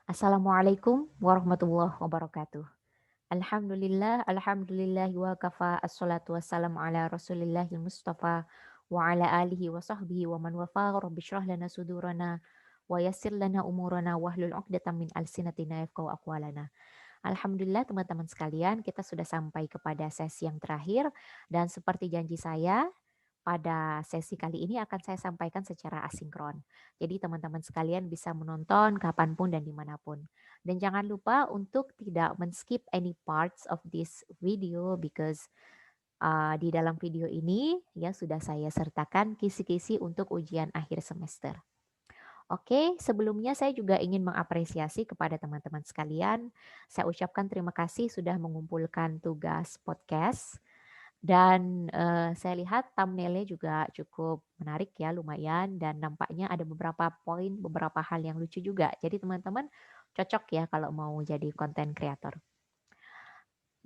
Assalamualaikum warahmatullahi wabarakatuh. Alhamdulillahi wa kafa, assalatu wassalamu ala rasulillahil mustafa wa ala alihi wa sahbihi wa man wafa, rabbi syrah lana sudurana wa yassir lana umurana wahlul 'uqdatam min alsinatina yafqahu aqwalana. Alhamdulillah teman-teman sekalian, kita sudah sampai kepada sesi yang terakhir dan seperti janji saya, pada sesi kali ini akan saya sampaikan secara asinkron. Jadi teman-teman sekalian bisa menonton kapanpun dan dimanapun. Dan jangan lupa untuk tidak men-skip any parts of this video because di dalam video ini ya sudah saya sertakan kisi-kisi untuk ujian akhir semester. Oke, sebelumnya saya juga ingin mengapresiasi kepada teman-teman sekalian. Saya ucapkan terima kasih sudah mengumpulkan tugas podcast dan saya lihat thumbnailnya juga cukup menarik ya, lumayan dan nampaknya ada beberapa poin, beberapa hal yang lucu juga. Jadi teman-teman cocok ya kalau mau jadi content creator.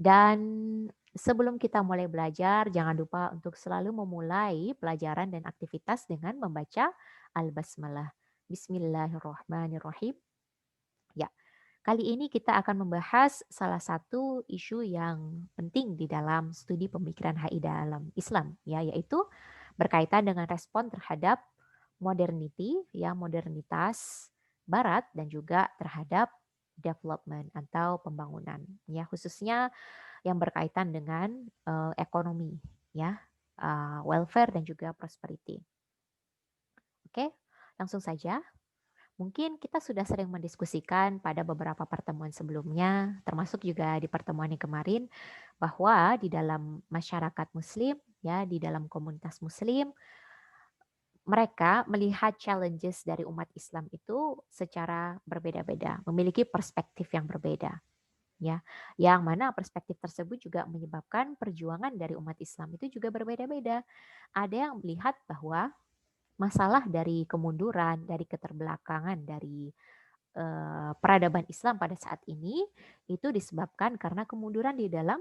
Dan sebelum kita mulai belajar, jangan lupa untuk selalu memulai pelajaran dan aktivitas dengan membaca Al-Basmalah. Bismillahirrahmanirrahim. Ya, kali ini kita akan membahas salah satu isu yang penting di dalam studi pemikiran HI dalam Islam, ya, yaitu berkaitan dengan respon terhadap modernity, ya, modernitas Barat dan juga terhadap development atau pembangunan, ya, khususnya yang berkaitan dengan ekonomi, ya, welfare dan juga prosperity. Oke, langsung saja. Mungkin kita sudah sering mendiskusikan pada beberapa pertemuan sebelumnya, termasuk juga di pertemuan yang kemarin, bahwa di dalam masyarakat Muslim, ya, di dalam komunitas Muslim, mereka melihat challenges dari umat Islam itu secara berbeda-beda, memiliki perspektif yang berbeda, ya, yang mana perspektif tersebut juga menyebabkan perjuangan dari umat Islam itu juga berbeda-beda. Ada yang melihat bahwa masalah dari kemunduran, dari keterbelakangan, dari peradaban Islam pada saat ini itu disebabkan karena kemunduran di dalam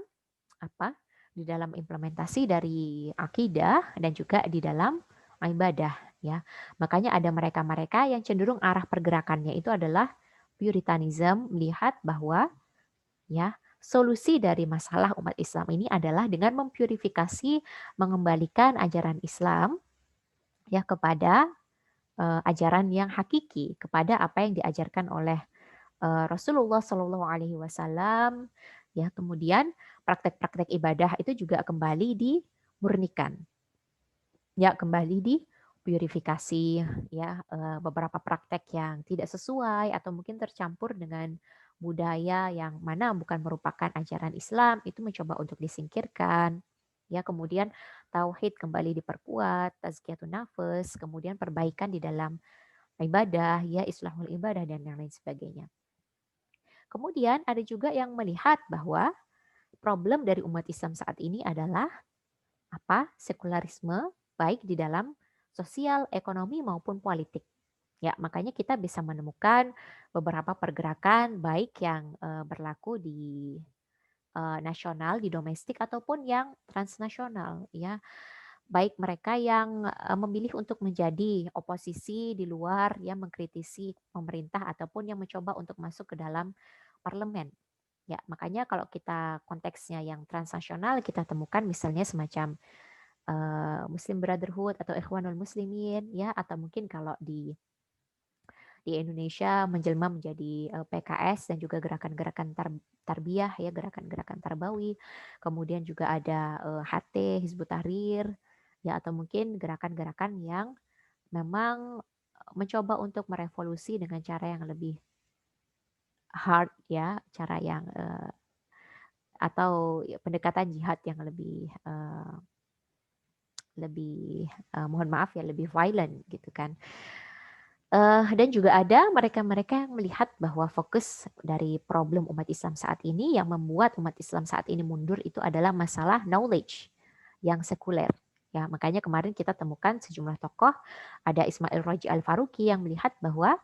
apa? Di dalam implementasi dari akidah dan juga di dalam ibadah, ya. Makanya ada mereka-mereka yang cenderung arah pergerakannya itu adalah Puritanism, melihat bahwa ya solusi dari masalah umat Islam ini adalah dengan mempurifikasi, mengembalikan ajaran Islam ya kepada ajaran yang hakiki, kepada apa yang diajarkan oleh Rasulullah Shallallahu Alaihi Wasallam, ya, kemudian praktek-praktek ibadah itu juga kembali dimurnikan, ya, kembali dipurifikasi, ya, beberapa praktek yang tidak sesuai atau mungkin tercampur dengan budaya yang mana bukan merupakan ajaran Islam itu mencoba untuk disingkirkan, ya, kemudian tauhid kembali diperkuat, tazkiyatun nafas, kemudian perbaikan di dalam ibadah, ya, islahul ibadah dan yang lain sebagainya. Kemudian ada juga yang melihat bahwa problem dari umat Islam saat ini adalah apa? Sekularisme baik di dalam sosial, ekonomi maupun politik. Ya, makanya kita bisa menemukan beberapa pergerakan baik yang berlaku di nasional, di domestik ataupun yang transnasional, ya. Baik mereka yang memilih untuk menjadi oposisi di luar, ya, mengkritisi pemerintah ataupun yang mencoba untuk masuk ke dalam parlemen. Ya, makanya kalau kita konteksnya yang transnasional, kita temukan misalnya semacam Muslim Brotherhood atau Ikhwanul Muslimin, ya, atau mungkin kalau di Indonesia menjelma menjadi PKS dan juga gerakan-gerakan tarbiyah, ya, gerakan-gerakan tarbawi. Kemudian juga ada HT Hizbut Tahrir, ya, atau mungkin gerakan-gerakan yang memang mencoba untuk merevolusi dengan cara yang lebih hard, ya, cara yang atau ya, pendekatan jihad yang lebih mohon maaf ya, lebih violent gitu kan. Dan juga ada mereka-mereka yang melihat bahwa fokus dari problem umat Islam saat ini yang membuat umat Islam saat ini mundur itu adalah masalah knowledge yang sekuler. Ya, makanya kemarin kita temukan sejumlah tokoh, ada Ismail Raji Al-Faruqi yang melihat bahwa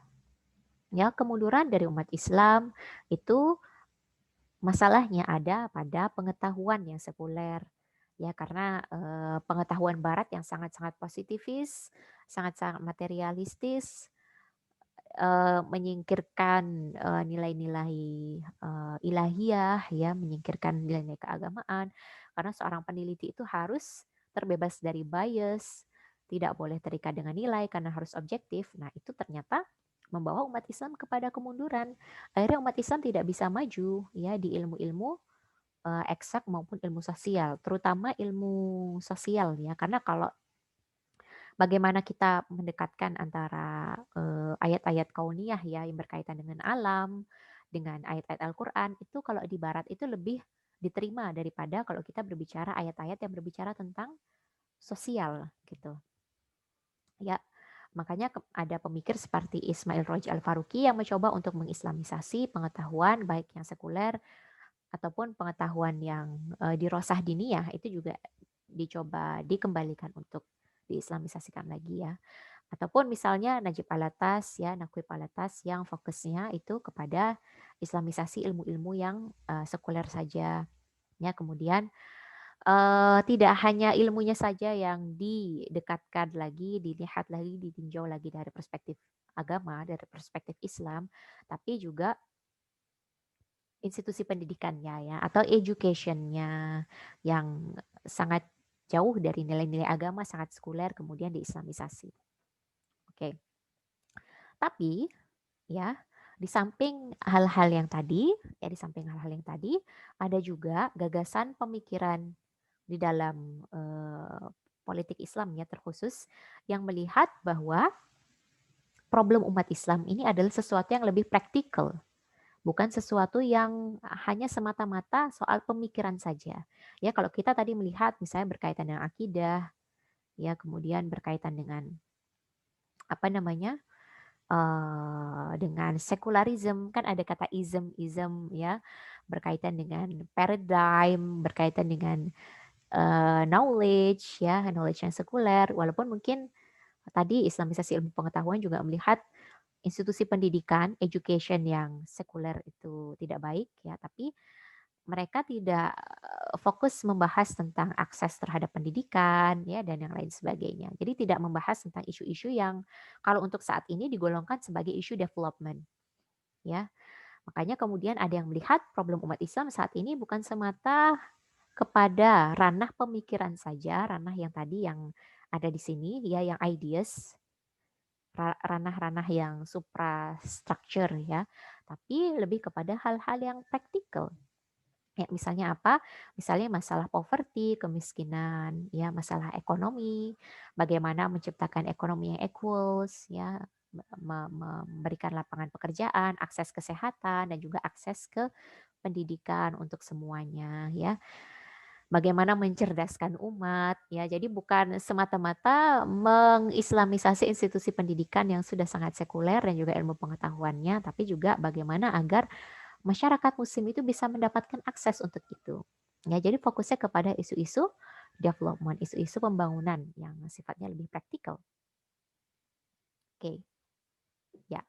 ya kemunduran dari umat Islam itu masalahnya ada pada pengetahuan yang sekuler. Ya, karena pengetahuan barat yang sangat-sangat positifis, sangat-sangat materialistis, menyingkirkan, nilai-nilai, ilahiyah ya, menyingkirkan nilai-nilai keagamaan. Karena seorang peneliti itu harus terbebas dari bias, tidak boleh terikat dengan nilai karena harus objektif. Nah, itu ternyata membawa umat Islam kepada kemunduran. Akhirnya umat Islam tidak bisa maju ya di ilmu-ilmu, eksak maupun ilmu sosial, terutama ilmu sosial ya. Karena kalau bagaimana kita mendekatkan antara ayat-ayat kauniyah ya yang berkaitan dengan alam, dengan ayat-ayat Al-Quran, itu kalau di Barat itu lebih diterima daripada kalau kita berbicara ayat-ayat yang berbicara tentang sosial gitu. Ya, makanya ada pemikir seperti Ismail Roji Al-Faruqi yang mencoba untuk mengislamisasi pengetahuan baik yang sekuler ataupun pengetahuan yang dirosah diniyah itu juga dicoba dikembalikan untuk diislamisasikan lagi ya. Ataupun misalnya Najib Alatas ya, Naquib Alatas yang fokusnya itu kepada islamisasi ilmu-ilmu yang sekuler saja. Ya, kemudian tidak hanya ilmunya saja yang didekatkan lagi, dilihat lagi, ditinjau lagi dari perspektif agama, dari perspektif Islam, tapi juga institusi pendidikannya ya, atau educationnya yang sangat jauh dari nilai-nilai agama, sangat sekuler, kemudian diislamisasi. Oke, tapi ya di samping hal-hal yang tadi, ya di samping hal-hal yang tadi, ada juga gagasan pemikiran di dalam politik Islam ya terkhusus yang melihat bahwa problem umat Islam ini adalah sesuatu yang lebih praktikal, bukan sesuatu yang hanya semata-mata soal pemikiran saja. Ya kalau kita tadi melihat misalnya berkaitan dengan akidah, ya kemudian berkaitan dengan apa namanya? Dengan sekularisme kan ada kata ism ya berkaitan dengan paradigm, berkaitan dengan knowledge ya, knowledge yang sekuler walaupun mungkin tadi islamisasi ilmu pengetahuan juga melihat institusi pendidikan, education yang sekuler itu tidak baik ya, tapi mereka tidak fokus membahas tentang akses terhadap pendidikan ya dan yang lain sebagainya. Jadi tidak membahas tentang isu-isu yang kalau untuk saat ini digolongkan sebagai isu development ya. Makanya kemudian ada yang melihat problem umat Islam saat ini bukan semata kepada ranah pemikiran saja, ranah yang tadi yang ada di sini ya yang ideas, ranah-ranah yang suprastructure ya, tapi lebih kepada hal-hal yang praktikal. Ya, misalnya apa? Misalnya masalah poverty, kemiskinan, ya, masalah ekonomi, bagaimana menciptakan ekonomi yang equals, ya, memberikan lapangan pekerjaan, akses kesehatan, dan juga akses ke pendidikan untuk semuanya, ya. Bagaimana mencerdaskan umat, ya. Jadi bukan semata-mata mengislamisasi institusi pendidikan yang sudah sangat sekuler dan juga ilmu pengetahuannya, tapi juga bagaimana agar masyarakat muslim itu bisa mendapatkan akses untuk itu. Ya, jadi fokusnya kepada isu-isu development, isu-isu pembangunan yang sifatnya lebih praktikal. Oke, ya.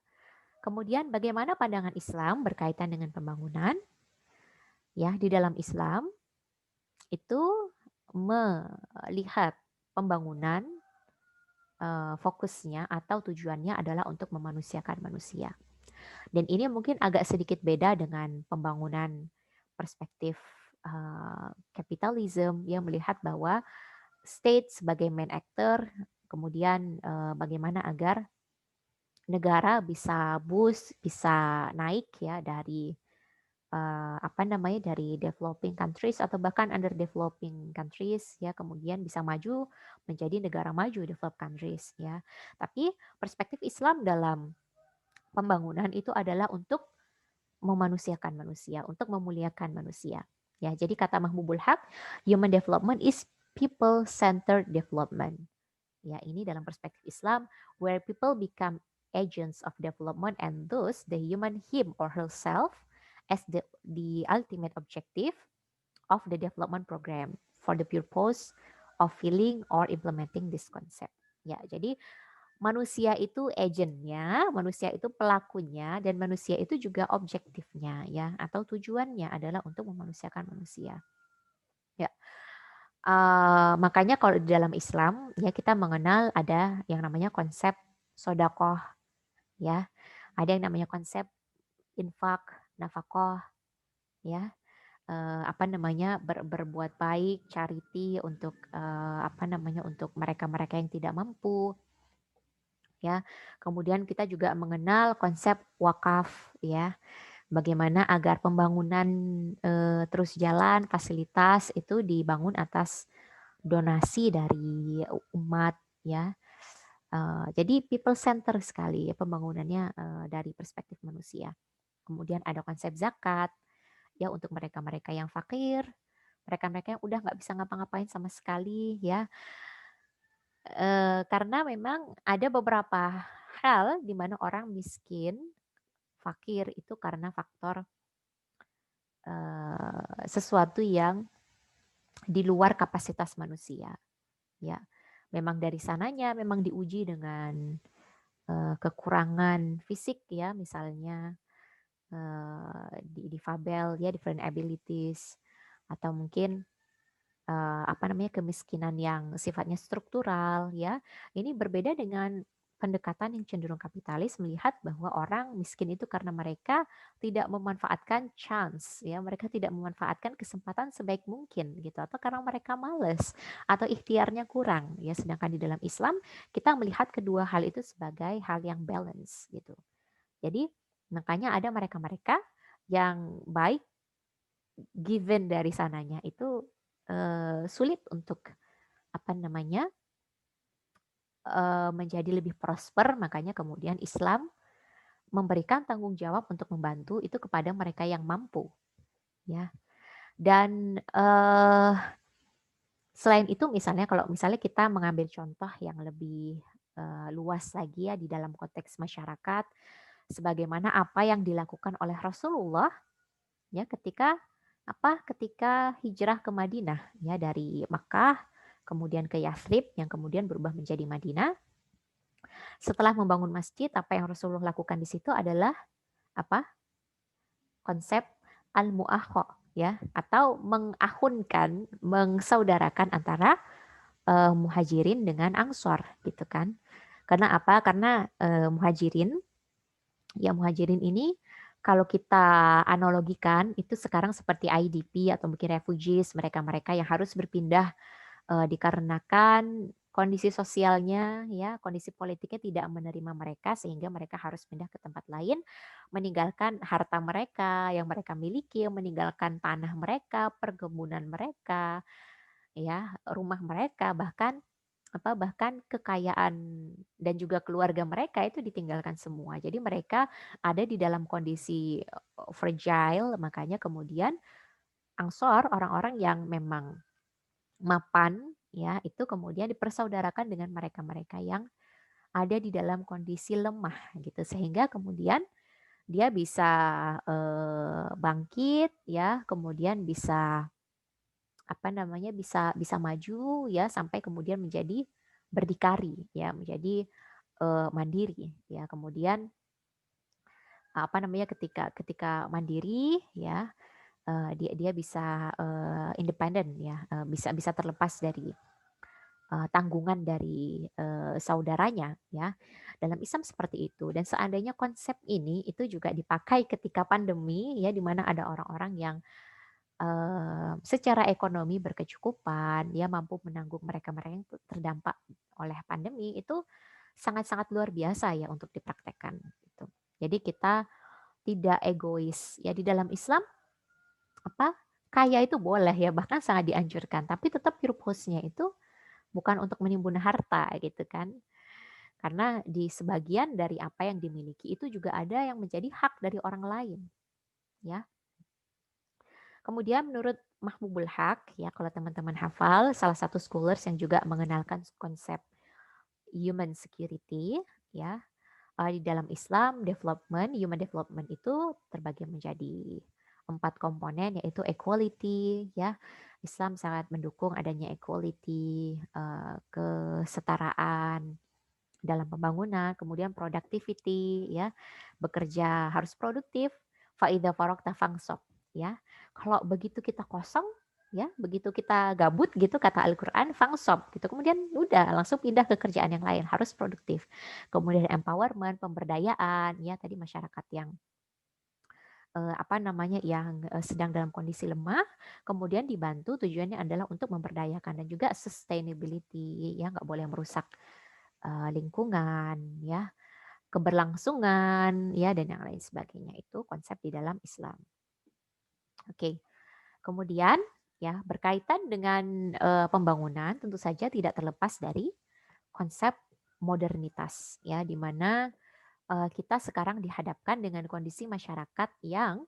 Kemudian bagaimana pandangan Islam berkaitan dengan pembangunan? Ya, di dalam Islam itu melihat pembangunan fokusnya atau tujuannya adalah untuk memanusiakan manusia. Dan ini mungkin agak sedikit beda dengan pembangunan perspektif kapitalisme yang melihat bahwa state sebagai main actor, kemudian bagaimana agar negara bisa boost, bisa naik ya dari apa namanya dari developing countries atau bahkan underdeveloping countries ya kemudian bisa maju menjadi negara maju developed countries ya. Tapi perspektif Islam dalam pembangunan itu adalah untuk memanusiakan manusia, untuk memuliakan manusia. Ya, jadi kata Mahbubul Haq, human development is people-centered development. Ya, ini dalam perspektif Islam, where people become agents of development and thus the human him or herself as the ultimate objective of the development program for the purpose of filling or implementing this concept. Ya, jadi manusia itu agentnya, manusia itu pelakunya, dan manusia itu juga objektifnya ya, atau tujuannya adalah untuk memanusiakan manusia. Ya, makanya kalau di dalam Islam ya kita mengenal ada yang namanya konsep sodakoh ya. Ada yang namanya konsep infak, nafkah, ya, apa namanya, berbuat baik, charity untuk, apa namanya, untuk mereka-mereka yang tidak mampu, ya. Kemudian kita juga mengenal konsep wakaf, ya. Bagaimana agar pembangunan, terus jalan, fasilitas itu dibangun atas donasi dari umat, ya. Jadi people center sekali ya pembangunannya, dari perspektif manusia. Kemudian ada konsep zakat, ya untuk mereka-mereka yang fakir, mereka-mereka yang udah nggak bisa ngapa-ngapain sama sekali ya. Karena memang ada beberapa hal di mana orang miskin, fakir itu karena faktor, sesuatu yang di luar kapasitas manusia, ya. Memang dari sananya memang diuji dengan, kekurangan fisik ya misalnya, difabel ya, different abilities, atau mungkin, apa namanya, kemiskinan yang sifatnya struktural ya. Ini berbeda dengan pendekatan yang cenderung kapitalis melihat bahwa orang miskin itu karena mereka tidak memanfaatkan chance ya, mereka tidak memanfaatkan kesempatan sebaik mungkin gitu, atau karena mereka males atau ikhtiarnya kurang ya. Sedangkan di dalam Islam kita melihat kedua hal itu sebagai hal yang balance gitu. Jadi makanya ada mereka-mereka yang baik given dari sananya itu, sulit untuk apa namanya, menjadi lebih prosper, makanya kemudian Islam memberikan tanggung jawab untuk membantu itu kepada mereka yang mampu, ya. Dan, selain itu misalnya kalau misalnya kita mengambil contoh yang lebih, luas lagi ya di dalam konteks masyarakat, sebagaimana apa yang dilakukan oleh Rasulullah ya ketika ketika hijrah ke Madinah ya dari Makkah kemudian ke Yathrib yang kemudian berubah menjadi Madinah. Setelah membangun masjid, apa yang Rasulullah lakukan di situ adalah apa? Konsep al-mu'akho ya, atau mengahunkan, mengsaudarakan antara muhajirin dengan ansor gitu kan. Karena apa? Karena muhajirin ini kalau kita analogikan itu sekarang seperti IDP atau mungkin refugees, mereka-mereka yang harus berpindah, dikarenakan kondisi sosialnya ya, kondisi politiknya tidak menerima mereka sehingga mereka harus pindah ke tempat lain, meninggalkan harta mereka yang mereka miliki, meninggalkan tanah mereka, perkebunan mereka, ya, rumah mereka, bahkan bahkan kekayaan dan juga keluarga mereka itu ditinggalkan semua. Jadi mereka ada di dalam kondisi, fragile, makanya kemudian Ansor, orang-orang yang memang mapan, ya, itu kemudian dipersaudarakan dengan mereka-mereka yang ada di dalam kondisi lemah gitu. Sehingga kemudian dia bisa, bangkit ya, kemudian bisa apa namanya, bisa bisa maju ya sampai kemudian menjadi berdikari ya, menjadi, mandiri ya. Kemudian, apa namanya, ketika ketika mandiri ya, dia dia bisa, independen ya, bisa bisa terlepas dari, tanggungan dari, saudaranya ya. Dalam Islam seperti itu dan seandainya konsep ini itu juga dipakai ketika pandemi ya, di mana ada orang-orang yang secara ekonomi berkecukupan, dia mampu menanggung mereka-mereka yang terdampak oleh pandemi, itu sangat-sangat luar biasa ya untuk dipraktekkan gitu. Jadi kita tidak egois ya di dalam Islam apa, kaya itu boleh ya bahkan sangat dianjurkan, tapi tetap purpose-nya itu bukan untuk menimbun harta gitu kan. Karena di sebagian dari apa yang dimiliki itu juga ada yang menjadi hak dari orang lain ya. Kemudian menurut Mahmubul Haq, ya kalau teman-teman hafal, salah satu scholars yang juga mengenalkan konsep human security, ya di dalam Islam human development itu terbagi menjadi 4 komponen yaitu equality, ya. Islam sangat mendukung adanya equality, kesetaraan dalam pembangunan, kemudian productivity ya, bekerja harus produktif, faida farokta fangsob ya. Kalau begitu kita kosong, ya. Begitu kita gabut gitu kata Al-Qur'an, "Fangsob," gitu. Kemudian udah langsung pindah ke kerjaan yang lain, harus produktif. Kemudian empowerment, pemberdayaan, ya tadi masyarakat yang apa namanya, yang sedang dalam kondisi lemah, kemudian dibantu tujuannya adalah untuk memberdayakan dan juga sustainability, ya nggak boleh merusak lingkungan, ya keberlangsungan, ya dan yang lain sebagainya. Itu konsep di dalam Islam. Oke, kemudian ya berkaitan dengan pembangunan tentu saja tidak terlepas dari konsep modernitas, ya di mana kita sekarang dihadapkan dengan kondisi masyarakat yang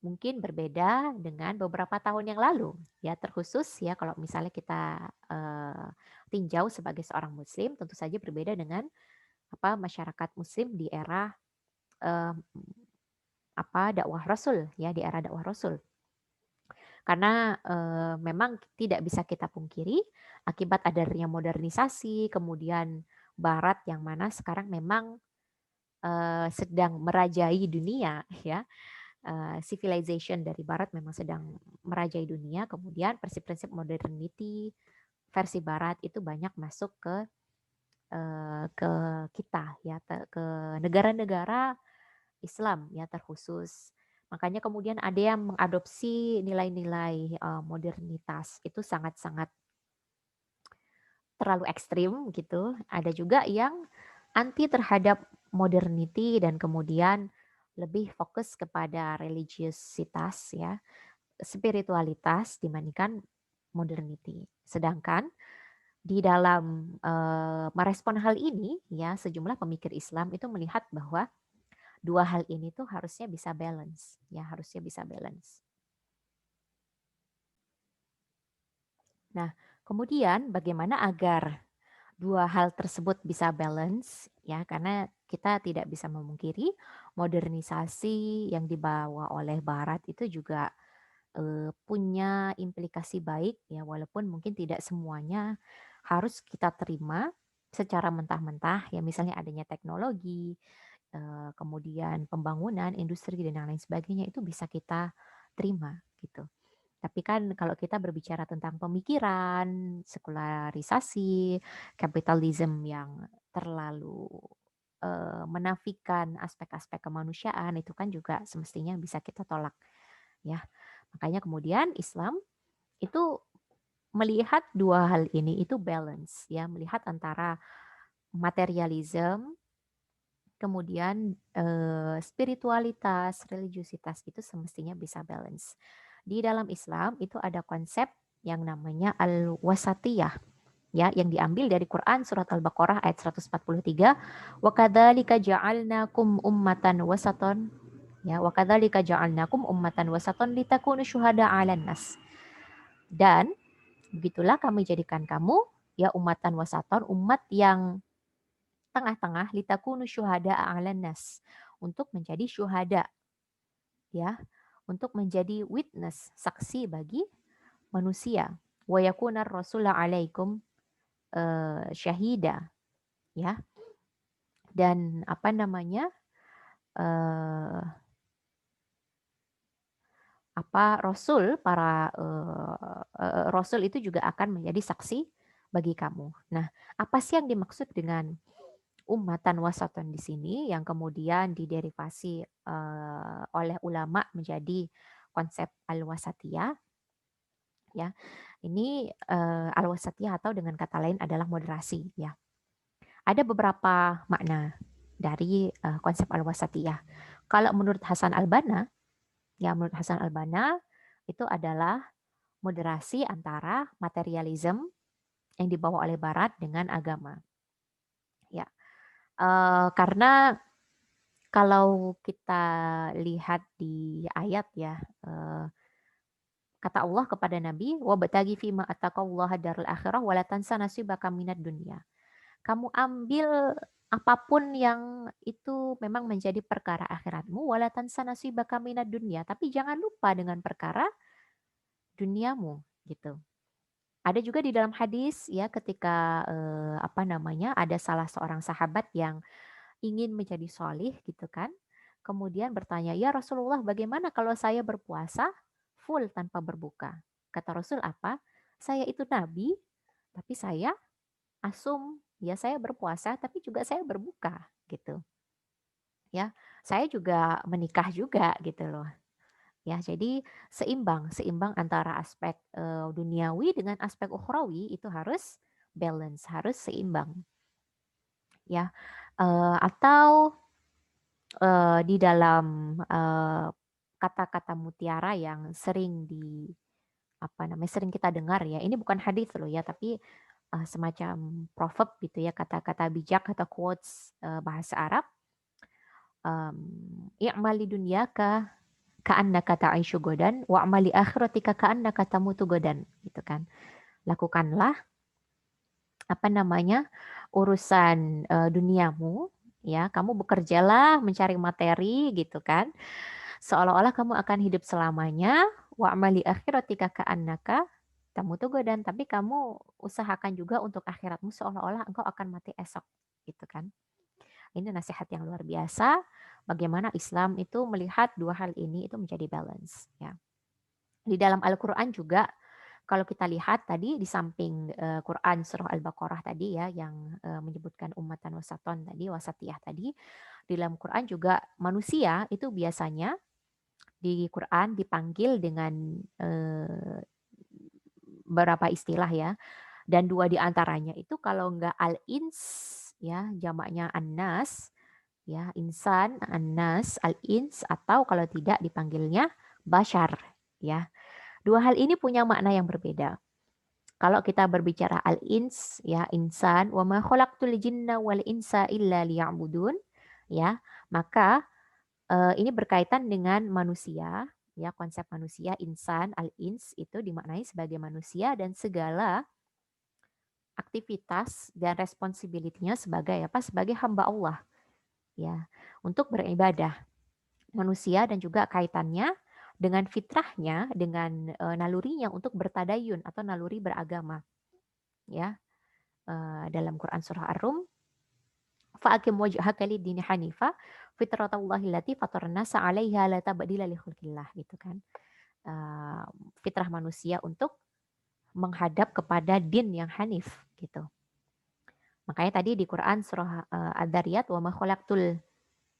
mungkin berbeda dengan beberapa tahun yang lalu, ya terkhusus ya kalau misalnya kita tinjau sebagai seorang muslim tentu saja berbeda dengan apa masyarakat muslim di era eh, apa dakwah Rasul, ya di era dakwah Rasul. Karena memang tidak bisa kita pungkiri akibat adanya modernisasi, kemudian barat yang mana sekarang memang sedang merajai dunia, ya civilization dari barat memang sedang merajai dunia, kemudian prinsip-prinsip modernity versi barat itu banyak masuk ke kita ya ke negara-negara Islam ya terkhusus. Makanya kemudian ada yang mengadopsi nilai-nilai modernitas itu sangat-sangat terlalu ekstrim gitu. Ada juga yang anti terhadap modernity dan kemudian lebih fokus kepada religiusitas ya, spiritualitas dibandingkan modernity. Sedangkan di dalam merespon hal ini ya sejumlah pemikir Islam itu melihat bahwa dua hal ini tuh harusnya bisa balance ya, harusnya bisa balance. Nah, kemudian bagaimana agar dua hal tersebut bisa balance ya karena kita tidak bisa memungkiri modernisasi yang dibawa oleh barat itu juga punya implikasi baik ya walaupun mungkin tidak semuanya harus kita terima secara mentah-mentah ya misalnya adanya teknologi kemudian pembangunan industri dan yang lain sebagainya itu bisa kita terima gitu. Tapi kan kalau kita berbicara tentang pemikiran, sekularisasi, kapitalisme yang terlalu menafikan aspek-aspek kemanusiaan itu kan juga semestinya bisa kita tolak ya. Makanya kemudian Islam itu melihat dua hal ini itu balance ya, melihat antara materialism kemudian spiritualitas, religiusitas itu semestinya bisa balance. Di dalam Islam itu ada konsep yang namanya al-wasatiyah ya yang diambil dari Quran surat Al-Baqarah ayat 143 wa kadzalika ja'alnakum ummatan wasaton ya wa kadzalika ja'alnakum ummatan wasaton litakunu syuhada 'alan nas dan begitulah kami jadikan kamu ya umatan wasaton umat yang tengah-tengah litakunu syuhada 'alan nas untuk menjadi syuhada ya untuk menjadi witness saksi bagi manusia wa yakunar rasula 'alaikum syahida ya dan apa namanya eh, apa rasul para rasul itu juga akan menjadi saksi bagi kamu. Nah, apa sih yang dimaksud dengan umatan wasaton di sini yang kemudian diderivasi oleh ulama menjadi konsep al-wasatiyah ya. Ini al-wasatiyah atau dengan kata lain adalah moderasi ya. Ada beberapa makna dari konsep al-wasatiyah. Kalau menurut Hasan Al-Banna, ya menurut Hasan Al-Banna itu adalah moderasi antara materialisme yang dibawa oleh Barat dengan agama. Ya, karena kalau kita lihat di ayat ya, kata Allah kepada Nabi, wabtaghi fima ataqallaha darul akhirah wala tansa nasibaka minad dunya. Kamu ambil apapun yang itu memang menjadi perkara akhiratmu wala tansa nasibaka minad dunya, tapi jangan lupa dengan perkara duniamu gitu. Ada juga di dalam hadis ya ketika apa namanya ada salah seorang sahabat yang ingin menjadi solih gitu kan. Kemudian bertanya, ya Rasulullah bagaimana kalau saya berpuasa full tanpa berbuka? Kata Rasul apa? Saya itu nabi, tapi saya asum, ya saya berpuasa, tapi juga saya berbuka gitu. Ya, saya juga menikah juga gitu loh. Ya, jadi seimbang, seimbang antara aspek duniawi dengan aspek ukhrawi itu harus balance, harus seimbang. Ya, atau di dalam kata-kata mutiara yang sering apa namanya sering kita dengar ya. Ini bukan hadis loh ya, tapi semacam proverb gitu ya, kata-kata bijak atau quotes bahasa Arab. I'mali dunyaka ka'annaka ta'ishu godan wa amali akhiratika ka'annaka tamutu godan gitu kan. Lakukanlah apa namanya urusan duniamu ya, kamu bekerjalah mencari materi gitu kan. Seolah-olah kamu akan hidup selamanya, wa amali akhiratika ka'annaka tamutu godan, tapi kamu usahakan juga untuk akhiratmu seolah-olah engkau akan mati esok gitu kan. Ini nasihat yang luar biasa. Bagaimana Islam itu melihat dua hal ini itu menjadi balance ya. Di dalam Al-Qur'an juga kalau kita lihat tadi di samping Quran surah Al-Baqarah tadi ya yang menyebutkan ummatan wasaton tadi, wasatiyah tadi, di dalam Quran juga manusia itu biasanya di Quran dipanggil dengan beberapa istilah ya. Dan dua di antaranya itu kalau enggak al-ins ya, jamaknya an-nas ya, insan, an-nas, al-ins, atau kalau tidak dipanggilnya bashar ya. Dua hal ini punya makna yang berbeda. Kalau kita berbicara al-ins ya, insan, wa ma khalaqtul jinna wal insa illa liya'budun ya, maka ini berkaitan dengan manusia ya, konsep manusia, insan, al-ins itu dimaknai sebagai manusia dan segala aktivitas dan responsibility-nya sebagai apa? Sebagai hamba Allah ya, untuk beribadah. Manusia dan juga kaitannya dengan fitrahnya, dengan nalurinya untuk bertadayun atau naluri beragama ya. Dalam Quran surah Ar-Rum, fa'akim wajhaka lid-dini hanifa fitratallahi allati fataran nasa 'alaiha la tabdila li khalqillah gitu kan. Eh, Fitrah manusia untuk menghadap kepada din yang hanif gitu. Makanya tadi di Quran surah Ad-Dariyat wa ma khalaqtul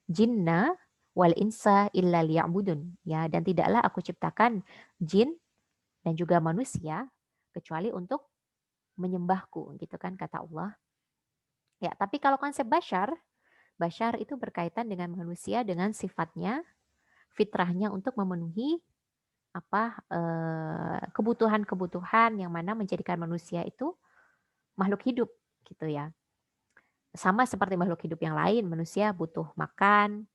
jinna wal insa illa liya'budun ya, dan tidaklah aku ciptakan jin dan juga manusia kecuali untuk menyembahku gitu kan kata Allah. Ya, tapi kalau konsep bashar, bashar itu berkaitan dengan manusia dengan sifatnya, fitrahnya untuk memenuhi apa kebutuhan-kebutuhan yang mana menjadikan manusia itu makhluk hidup gitu ya. Sama seperti makhluk hidup yang lain, manusia butuh makan,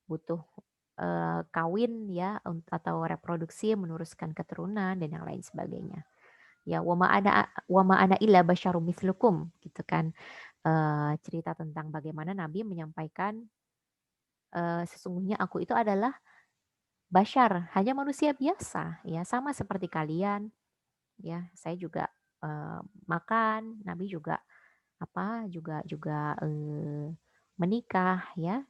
butuh kawin ya atau reproduksi, meneruskan keturunan dan yang lain sebagainya. Ya wa ma ana illa basyarum mislukum gitu kan. Cerita tentang bagaimana Nabi menyampaikan sesungguhnya aku itu adalah bashar, hanya manusia biasa ya, sama seperti kalian ya. Saya juga makan, Nabi juga apa juga juga menikah ya.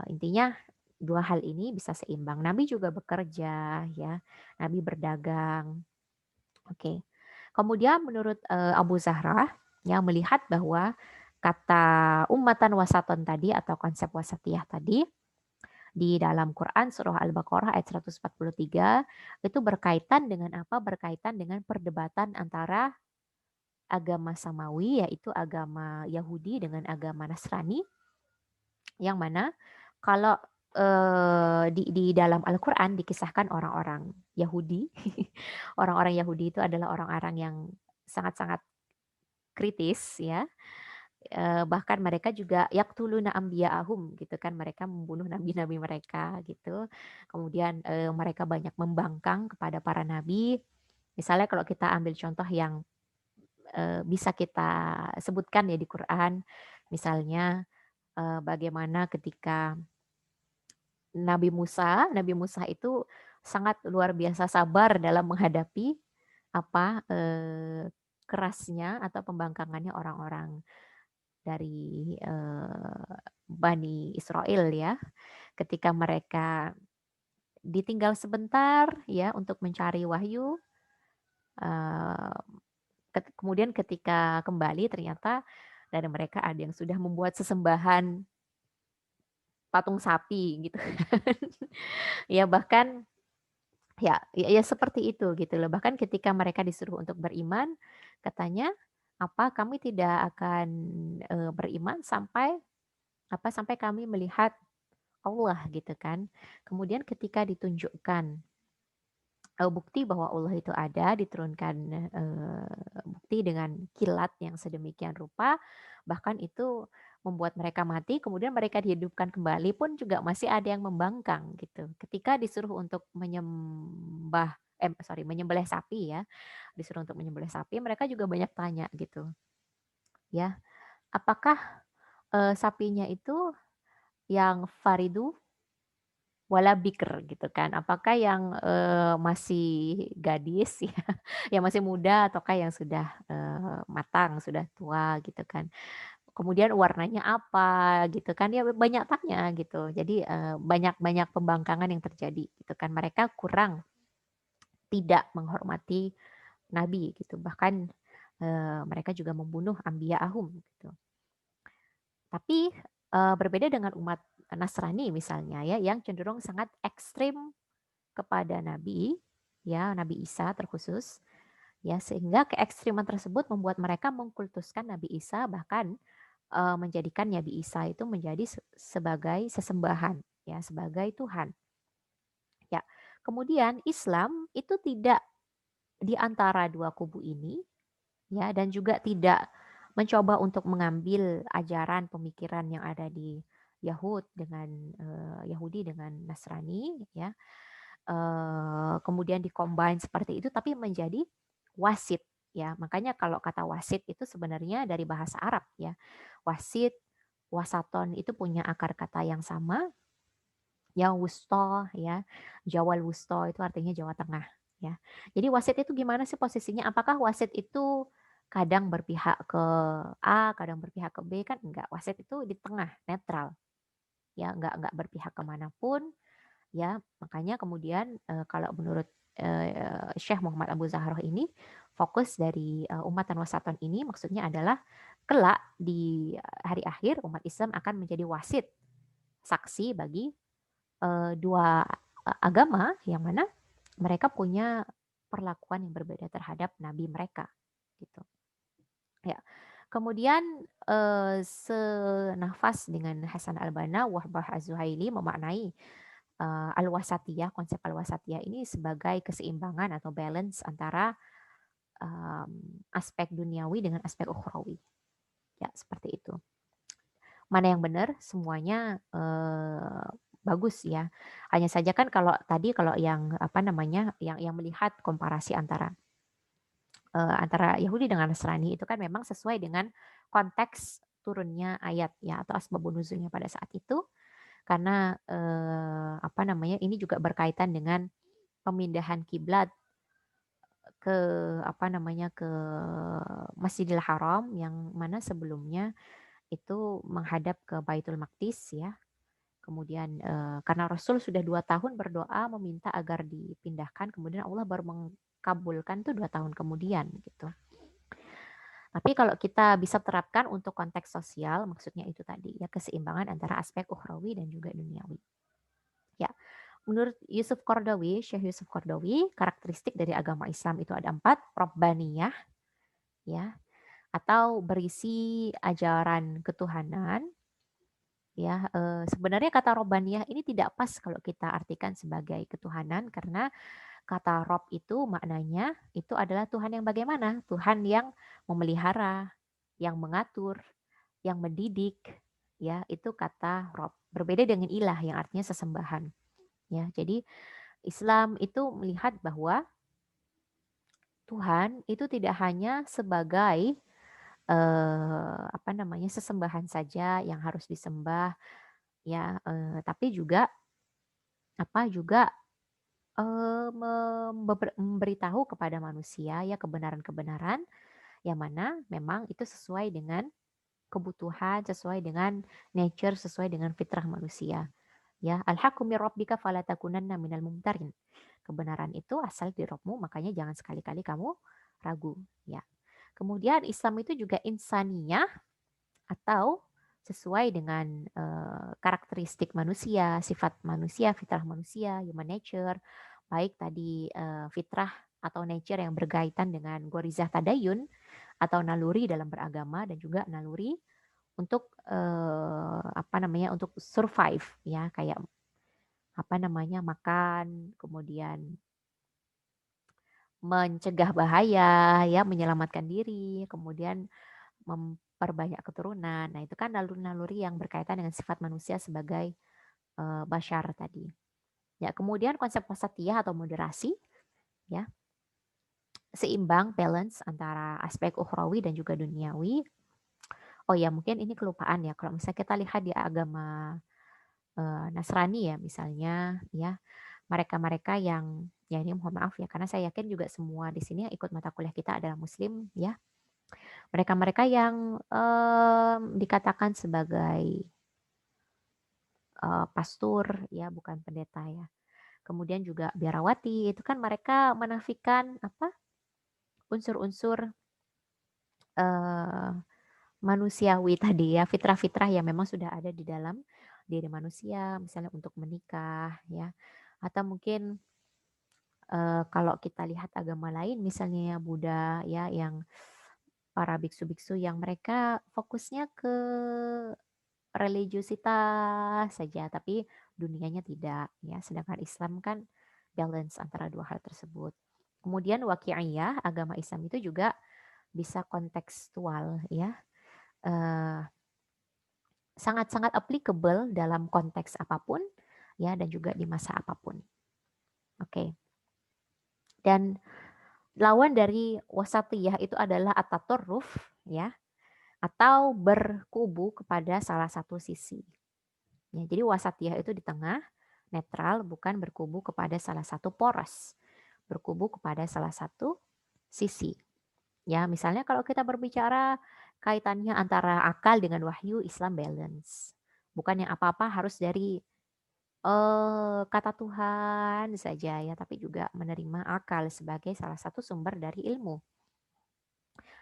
Intinya dua hal ini bisa seimbang. Nabi juga bekerja ya, Nabi berdagang. Oke. Kemudian menurut Abu Zahra yang melihat bahwa kata ummatan wasaton tadi atau konsep wasatiyah tadi di dalam Quran surah Al-Baqarah ayat 143 itu berkaitan dengan apa? Berkaitan dengan perdebatan antara agama samawi yaitu agama Yahudi dengan agama Nasrani, yang mana kalau di dalam Al-Qur'an dikisahkan orang-orang Yahudi. Orang-orang Yahudi itu adalah orang-orang yang sangat-sangat kritis ya. Bahkan mereka juga yaqtuluna anbiya'ahum gitu kan, mereka membunuh nabi-nabi mereka gitu. Kemudian mereka banyak membangkang kepada para nabi. Misalnya kalau kita ambil contoh yang bisa kita sebutkan ya di Quran, misalnya bagaimana ketika Nabi Musa itu sangat luar biasa sabar dalam menghadapi apa kerasnya atau pembangkangannya orang-orang dari Bani Israel ya, ketika mereka ditinggal sebentar ya untuk mencari wahyu, Eee, kemudian ketika kembali ternyata dari mereka ada yang sudah membuat sesembahan patung sapi gitu kan. Ya bahkan ya seperti itu gitu loh. Bahkan ketika mereka disuruh untuk beriman, katanya, apa, "Kami tidak akan, beriman sampai kami melihat Allah," gitu kan. Kemudian ketika ditunjukkan bukti bahwa Allah itu ada, diturunkan, bukti dengan kilat yang sedemikian rupa, bahkan itu membuat mereka mati, kemudian mereka dihidupkan kembali pun juga masih ada yang membangkang gitu. Ketika disuruh untuk menyembelih sapi ya, disuruh untuk menyembelih sapi, mereka juga banyak tanya gitu ya, apakah, sapinya itu yang faridu wala bikr gitu kan. Apakah yang, masih gadis ya, yang masih muda ataukah yang sudah, matang, sudah tua gitu kan. Kemudian warnanya apa gitu kan, ya banyak tanya gitu. Jadi, banyak banyak pembangkangan yang terjadi gitu kan. Mereka kurang tidak menghormati nabi gitu. Bahkan, mereka juga membunuh anbiya'ahum gitu. Tapi, berbeda dengan umat Nasrani misalnya ya, yang cenderung sangat ekstrim kepada Nabi, ya, Nabi Isa terkhusus, ya, sehingga keekstriman tersebut membuat mereka mengkultuskan Nabi Isa, bahkan, menjadikan Nabi Isa itu menjadi sebagai sesembahan, ya, sebagai Tuhan. Ya, kemudian Islam itu tidak di antara dua kubu ini, ya, dan juga tidak mencoba untuk mengambil ajaran pemikiran yang ada di Yahudi dengan Nasrani, ya. Kemudian di-combine seperti itu tapi menjadi wasit ya. Makanya kalau kata wasit itu sebenarnya dari bahasa Arab ya. Wasit, wasaton itu punya akar kata yang sama, ya wusto ya. Jawal wusto itu artinya Jawa Tengah ya. Jadi wasit itu gimana sih posisinya? Apakah wasit itu kadang berpihak ke A, kadang berpihak ke B? Kan enggak. Wasit itu di tengah, netral. Ya, enggak berpihak kemanapun. Ya, makanya kemudian, kalau menurut, Syekh Muhammad Abu Zahroh ini, fokus dari, umat dan wasaton ini maksudnya adalah kelak di hari akhir umat Islam akan menjadi wasit, saksi bagi, dua agama yang mana mereka punya perlakuan yang berbeda terhadap nabi mereka, gitu. Ya. Kemudian, senafas dengan Hasan al-Banna, Wahbah az-Zuhaili memaknai al-wasatiyah, konsep al-wasatiyah ini sebagai keseimbangan atau balance antara, aspek duniawi dengan aspek ukhrawi. Ya, seperti itu. Mana yang benar? Semuanya, bagus ya. Hanya saja kan kalau yang, apa namanya, yang melihat komparasi antara Yahudi dengan Nasrani itu kan memang sesuai dengan konteks turunnya ayat ya, atau asbabun nuzulnya pada saat itu. Karena, apa namanya, ini juga berkaitan dengan pemindahan kiblat ke apa namanya, ke Masjidil Haram yang mana sebelumnya itu menghadap ke Baitul Maqdis ya. Kemudian, karena Rasul sudah 2 tahun berdoa meminta agar dipindahkan, kemudian Allah baru mengkabulkan tuh 2 tahun kemudian gitu. Tapi kalau kita bisa terapkan untuk konteks sosial, maksudnya itu tadi ya, keseimbangan antara aspek ukhrawi dan juga duniawi. Ya, menurut Yusuf Qaradawi, Syekh Yusuf Qaradawi, karakteristik dari agama Islam itu ada 4, Rabbaniyah, ya, atau berisi ajaran ketuhanan, ya. Sebenarnya kata Rabbaniyah ini tidak pas kalau kita artikan sebagai ketuhanan, karena kata Rob itu maknanya itu adalah Tuhan yang bagaimana? Tuhan yang memelihara, yang mengatur, yang mendidik, ya, itu kata Rob. Berbeda dengan ilah yang artinya sesembahan, ya. Jadi Islam itu melihat bahwa Tuhan itu tidak hanya sebagai apa namanya, sesembahan saja yang harus disembah ya, tapi juga apa, juga, memberitahu kepada manusia ya kebenaran-kebenaran yang mana memang itu sesuai dengan kebutuhan, sesuai dengan nature, sesuai dengan fitrah manusia. Ya, al-haqqu mir rabbika fala takunanna minal mumtarin. Kebenaran itu asal di Rabbmu, makanya jangan sekali-kali kamu ragu, ya. Kemudian Islam itu juga insaniyah atau sesuai dengan karakteristik manusia, sifat manusia, fitrah manusia, human nature, baik tadi fitrah atau nature yang berkaitan dengan gorizah tadayun atau naluri dalam beragama dan juga naluri untuk apa namanya untuk survive ya kayak apa namanya makan, kemudian mencegah bahaya, ya menyelamatkan diri, kemudian memperbanyak keturunan. Nah, itu kan naluri-naluri yang berkaitan dengan sifat manusia sebagai bashar tadi. Ya, kemudian konsep wasatiyah atau moderasi, ya, seimbang balance antara aspek ukhrawi dan juga duniawi. Oh ya, mungkin ini kelupaan ya. Kalau misalnya kita lihat di agama Nasrani ya misalnya, ya, mereka-mereka yang ya ini mohon maaf ya karena saya yakin juga semua di sini yang ikut mata kuliah kita adalah muslim ya. Mereka-mereka yang dikatakan sebagai pastor ya, bukan pendeta ya. Kemudian juga biarawati, itu kan mereka menafikan apa? Unsur-unsur eh, manusiawi tadi ya, fitrah-fitrah yang memang sudah ada di dalam diri manusia, misalnya untuk menikah ya. Atau mungkin kalau kita lihat agama lain misalnya ya Buddha ya yang para biksu-biksu yang mereka fokusnya ke religiusitas saja, tapi dunianya tidak ya. Sedangkan Islam kan balance antara dua hal tersebut. Kemudian waqi'iyah, agama Islam itu juga bisa kontekstual ya. Eh, sangat-sangat applicable dalam konteks apapun ya dan juga di masa apapun. Oke. Dan lawan dari wasatiyah itu adalah ataturruf ya atau berkubu kepada salah satu sisi. Ya, jadi wasatiyah itu di tengah, netral, bukan berkubu kepada salah satu poros, berkubu kepada salah satu sisi. Ya, misalnya kalau kita berbicara kaitannya antara akal dengan wahyu, Islam balance. Bukan yang apa-apa harus dari kata Tuhan saja ya, tapi juga menerima akal sebagai salah satu sumber dari ilmu.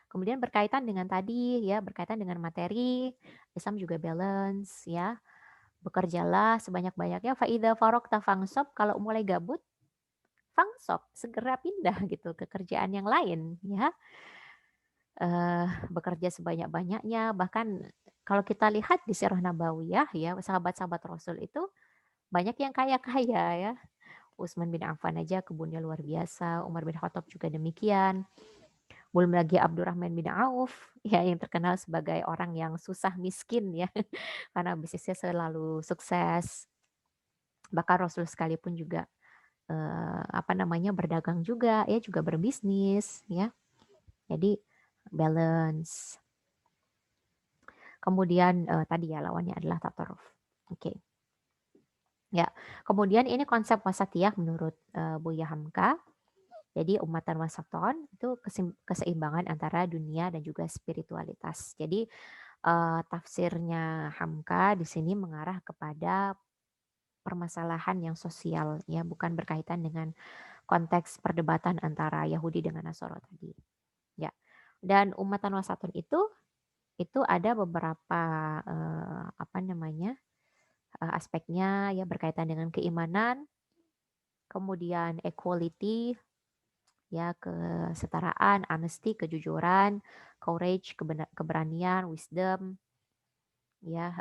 Kemudian berkaitan dengan tadi ya, berkaitan dengan materi, Islam juga balance ya. Bekerjalah sebanyak-banyaknya faida farokta fangsob, kalau mulai gabut fangsob, segera pindah gitu ke kerjaan yang lain ya. Bekerja sebanyak-banyaknya, bahkan kalau kita lihat di Sirah Nabawiyah ya, sahabat-sahabat Rasul itu banyak yang kaya-kaya ya. Utsman bin Affan aja kebunnya luar biasa, Umar bin Khattab juga demikian. Belum lagi Abdurrahman bin Auf ya yang terkenal sebagai orang yang susah miskin ya karena bisnisnya selalu sukses. Bahkan Rasul sekalipun juga apa namanya berdagang juga ya juga berbisnis ya. Jadi balance. Kemudian tadi ya lawannya adalah tataruf. Oke. Ya. Kemudian ini konsep wasatiyah menurut Buya Hamka. Jadi umatan wasaton itu keseimbangan antara dunia dan juga spiritualitas. Jadi tafsirnya Hamka di sini mengarah kepada permasalahan yang sosial ya, bukan berkaitan dengan konteks perdebatan antara Yahudi dengan Nasara tadi. Ya. Dan umatan wasaton itu ada beberapa apa namanya? Aspeknya ya berkaitan dengan keimanan, kemudian equality ya kesetaraan, honesty, kejujuran, courage, keberanian, wisdom, ya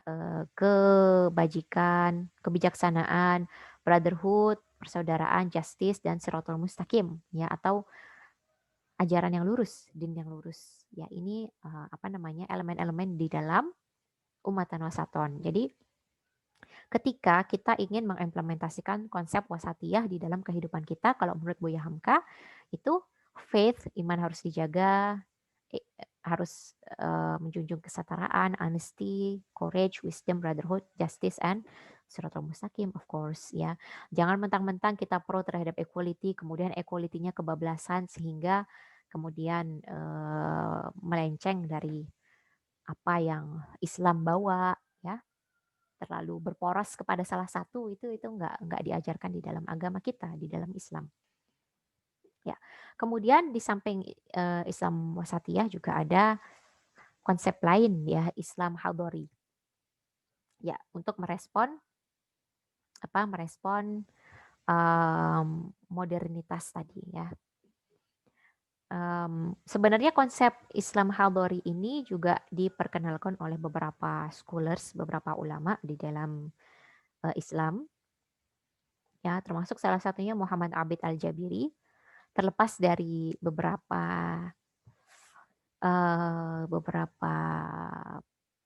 kebajikan, kebijaksanaan, brotherhood, persaudaraan, justice dan siratul mustaqim ya atau ajaran yang lurus, din yang lurus. Ya ini apa namanya elemen-elemen di dalam umatan wasaton. Jadi ketika kita ingin mengimplementasikan konsep wasatiyah di dalam kehidupan kita, kalau menurut Buya Hamka, itu faith, iman harus dijaga, harus menjunjung kesetaraan, honesty, courage, wisdom, brotherhood, justice, and siratul mustaqim, of course ya. Jangan mentang-mentang kita pro terhadap equality, kemudian equality-nya kebablasan sehingga kemudian melenceng dari apa yang Islam bawa ya, terlalu berporos kepada salah satu, itu nggak diajarkan di dalam agama kita, di dalam Islam. Ya. Kemudian di samping Islam wasatiyah juga ada konsep lain ya, Islam hadori. Ya, untuk merespon modernitas tadi ya. Sebenarnya konsep Islam hadori ini juga diperkenalkan oleh beberapa scholars, beberapa ulama di dalam Islam, ya, termasuk salah satunya Muhammad Abid Al-Jabiri. Terlepas dari beberapa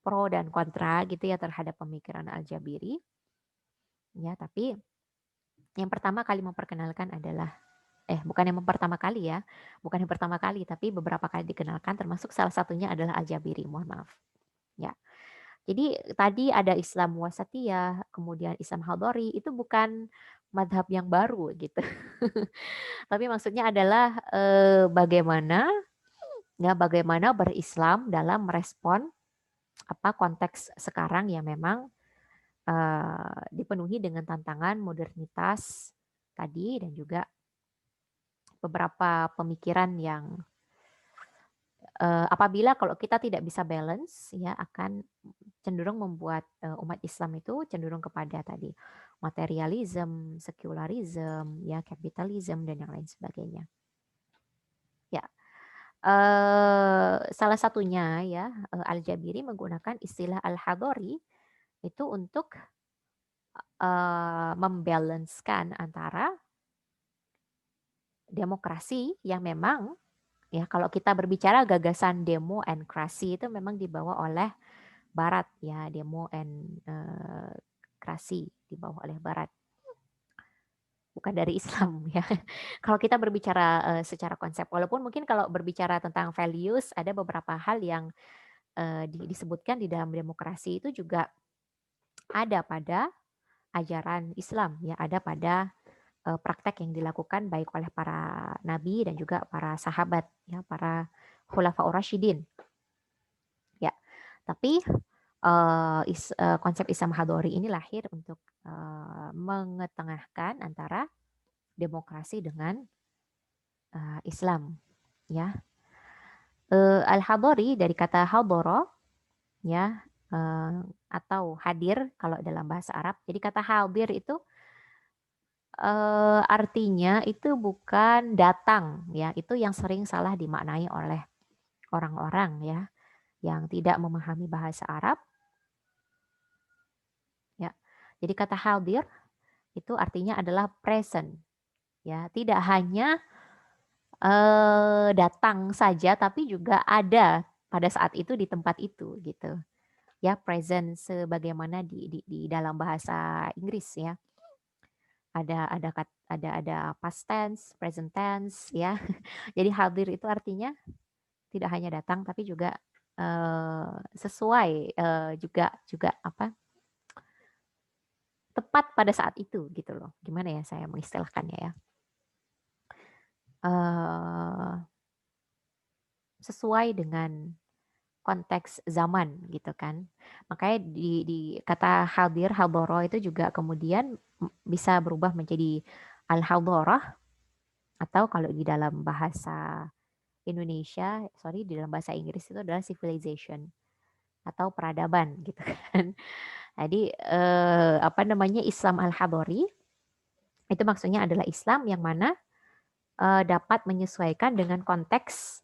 pro dan kontra gitu ya terhadap pemikiran Al-Jabiri, ya, tapi yang pertama kali memperkenalkan adalah bukan yang pertama kali ya, bukan yang pertama kali, tapi beberapa kali dikenalkan, termasuk salah satunya adalah Al-Jabiri, mohon maaf. Ya. Jadi tadi ada Islam wasatiyah, kemudian Islam hadori, itu bukan madhab yang baru gitu. Tapi maksudnya adalah bagaimana berislam dalam merespon konteks sekarang yang memang dipenuhi dengan tantangan modernitas tadi dan juga beberapa pemikiran yang apabila kalau kita tidak bisa balance ya akan cenderung membuat umat Islam itu cenderung kepada tadi materialism, sekularisme, ya kapitalisme dan yang lain sebagainya. Ya, salah satunya ya Al-Jabiri menggunakan istilah al-hadori itu untuk membalancekan antara demokrasi yang memang ya kalau kita berbicara gagasan demo and krasi itu memang dibawa oleh Barat ya, demo and krasi dibawa oleh Barat, bukan dari Islam ya. Kalau kita berbicara secara konsep, walaupun mungkin kalau berbicara tentang values ada beberapa hal yang disebutkan di dalam demokrasi itu juga ada pada ajaran Islam ya, ada pada praktek yang dilakukan baik oleh para nabi dan juga para sahabat ya, para khulafaur rasyidin. Ya. Tapi konsep Islam hadori ini lahir untuk mengetengahkan antara demokrasi dengan Islam ya. Al-hadori dari kata hadoro ya, atau hadir kalau dalam bahasa Arab. Jadi kata hadir itu artinya itu bukan datang ya, itu yang sering salah dimaknai oleh orang-orang ya yang tidak memahami bahasa Arab ya. Jadi kata hadir itu artinya adalah present ya, tidak hanya datang saja tapi juga ada pada saat itu di tempat itu gitu ya, present sebagaimana di dalam bahasa Inggris ya, ada past tense, present tense ya. Jadi hadir itu artinya tidak hanya datang tapi juga sesuai juga tepat pada saat itu gitu loh. Gimana ya saya mengistilahkannya ya? Sesuai dengan konteks zaman gitu kan. Makanya di kata hadir, hadoro itu juga kemudian bisa berubah menjadi al-hadorah, atau kalau di dalam bahasa Indonesia, di dalam bahasa Inggris itu adalah civilization atau peradaban gitu kan. Jadi Islam al-hadori itu maksudnya adalah Islam yang mana dapat menyesuaikan dengan konteks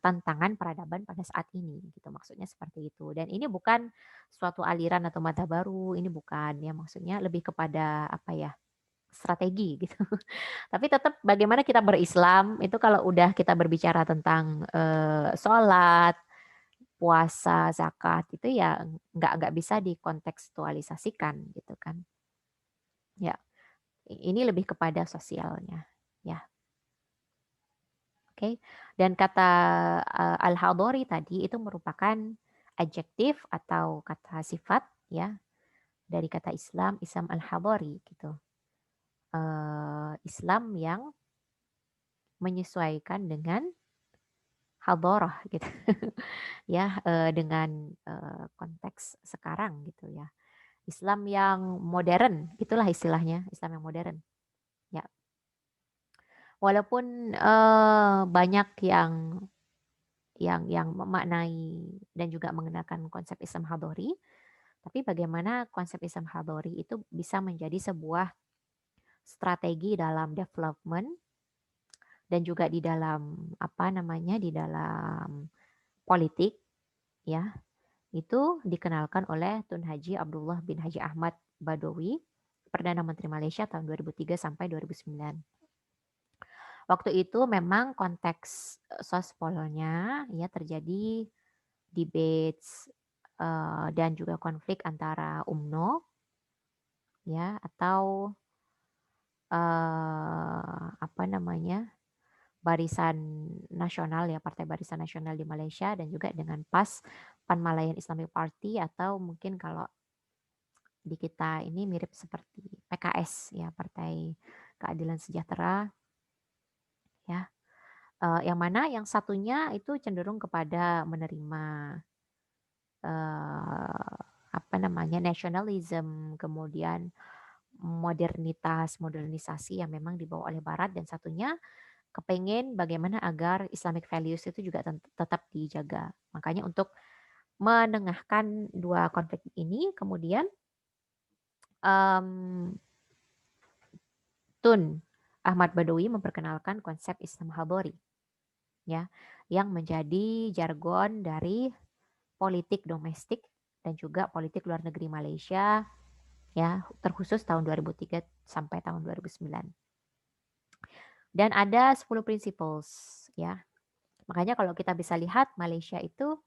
tantangan peradaban pada saat ini gitu, maksudnya seperti itu. Dan ini bukan suatu aliran atau mata baru, ini bukan ya, maksudnya lebih kepada strategi gitu. Tapi tetap bagaimana kita berislam itu kalau udah kita berbicara tentang sholat, puasa, zakat itu ya nggak bisa dikontekstualisasikan gitu kan. Ya, ini lebih kepada sosialnya ya. Oke. Dan kata al-hadori tadi itu merupakan adjektif atau kata sifat ya dari kata Islam al-hadori gitu. Islam yang menyesuaikan dengan hadorah gitu. Ya, dengan konteks sekarang gitu ya. Islam yang modern, itulah istilahnya, Islam yang modern. Ya, walaupun banyak yang memaknai dan juga mengenalkan konsep Islam Hadori, tapi bagaimana konsep Islam Hadori itu bisa menjadi sebuah strategi dalam development dan juga di dalam apa namanya di dalam politik, ya, itu dikenalkan oleh Tun Haji Abdullah bin Haji Ahmad Badawi, Perdana Menteri Malaysia tahun 2003 sampai 2009. Waktu itu memang konteks sospolnya ya terjadi debates dan juga konflik antara UMNO ya atau apa namanya Barisan Nasional ya Partai Barisan Nasional di Malaysia dan juga dengan PAS Pan Malayan Islamic Party atau mungkin kalau di kita ini mirip seperti PKS ya Partai Keadilan Sejahtera ya. Yang mana yang satunya itu cenderung kepada menerima apa namanya nasionalisme, kemudian modernisasi yang memang dibawa oleh Barat, dan satunya kepengen bagaimana agar Islamic values itu juga tetap dijaga. Makanya untuk menengahkan dua konflik ini, kemudian um, Tun Ahmad Badawi memperkenalkan konsep Islam Hadori, ya, yang menjadi jargon dari politik domestik dan juga politik luar negeri Malaysia, ya, terkhusus tahun 2003 sampai tahun 2009. Dan ada 10 principles, ya. Makanya kalau kita bisa lihat Malaysia itu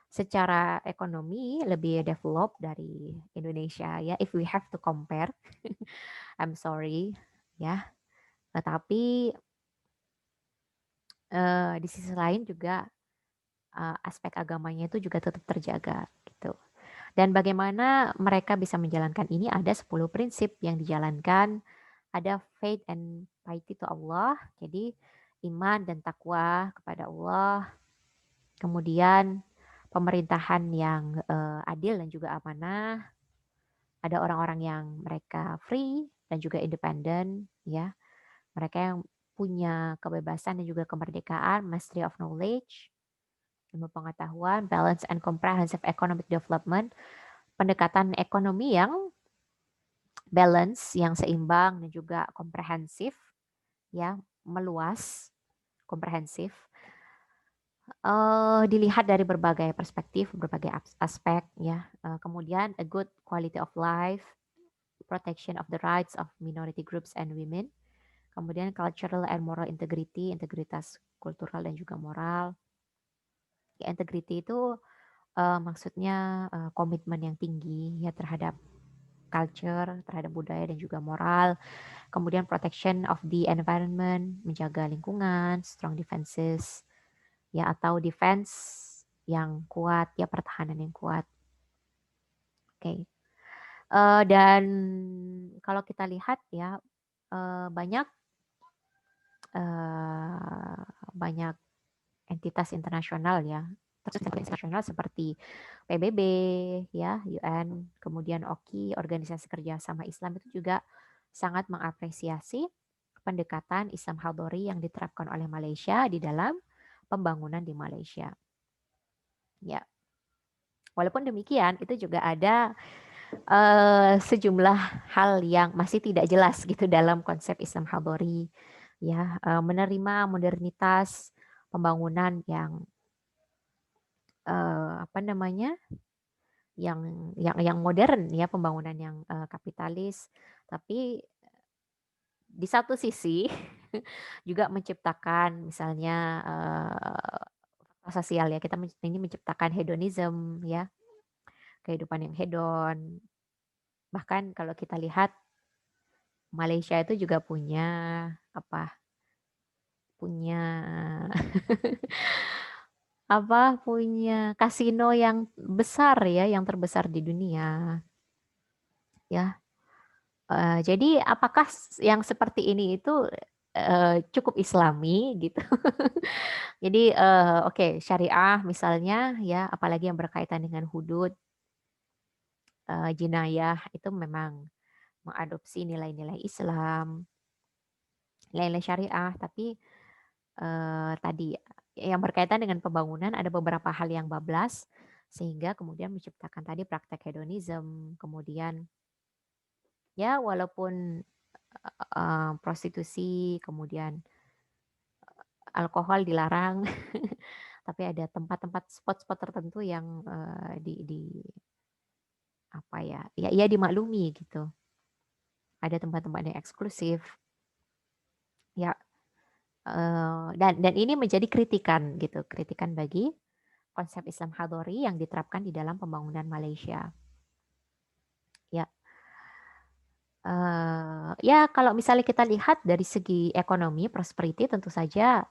secara ekonomi lebih develop dari Indonesia ya, if we have to compare. I'm sorry ya. Tetapi di sisi lain juga aspek agamanya itu juga tetap terjaga gitu. Dan bagaimana mereka bisa menjalankan ini, ada 10 prinsip yang dijalankan. Ada faith and piety to Allah, jadi iman dan takwa kepada Allah. Kemudian pemerintahan yang adil dan juga amanah. Ada orang-orang yang mereka free dan juga independen, ya. Mereka yang punya kebebasan dan juga kemerdekaan, mastery of knowledge, ilmu pengetahuan, balance and comprehensive economic development, pendekatan ekonomi yang balance, yang seimbang dan juga komprehensif, ya, meluas, komprehensif. Dilihat dari berbagai perspektif, berbagai aspek, ya. Kemudian a good quality of life, protection of the rights of minority groups and women. Kemudian cultural and moral integrity, integritas kultural dan juga moral. Ya, integrity itu maksudnya komitmen yang tinggi ya terhadap culture, terhadap budaya dan juga moral. Kemudian protection of the environment, menjaga lingkungan, strong defenses, ya, atau defense yang kuat, ya, pertahanan yang kuat. Oke. Dan kalau kita lihat ya banyak banyak entitas internasional ya, internasional seperti PBB ya, UN, kemudian OKI, Organisasi Kerjasama Islam, itu juga sangat mengapresiasi pendekatan Islam Hadori yang diterapkan oleh Malaysia di dalam pembangunan di Malaysia. Ya. Walaupun demikian, itu juga ada sejumlah hal yang masih tidak jelas gitu dalam konsep Islam Hadori. Ya, menerima modernitas pembangunan yang apa namanya? yang modern ya, pembangunan yang kapitalis, tapi di satu sisi juga menciptakan misalnya sosial ya, kita ini menciptakan hedonism ya, kehidupan yang hedon. Bahkan kalau kita lihat Malaysia itu juga punya apa? Punya apa? Punya kasino yang besar ya, yang terbesar di dunia. Ya. Jadi apakah yang seperti ini itu cukup Islami gitu? Jadi oke, syariah misalnya ya, apalagi yang berkaitan dengan hudud jenayah itu memang mengadopsi nilai-nilai Islam, nilai-nilai syariah, tapi tadi yang berkaitan dengan pembangunan ada beberapa hal yang bablas sehingga kemudian menciptakan tadi praktek hedonism, kemudian ya walaupun prostitusi, kemudian alkohol dilarang, tapi ada tempat-tempat spot-spot tertentu yang di apa ya, ya dimaklumi gitu. Ada tempat-tempat yang eksklusif, ya dan ini menjadi kritikan gitu, kritikan bagi konsep Islam Hadori yang diterapkan di dalam pembangunan Malaysia. Ya, ya kalau misalnya kita lihat dari segi ekonomi, prosperity tentu saja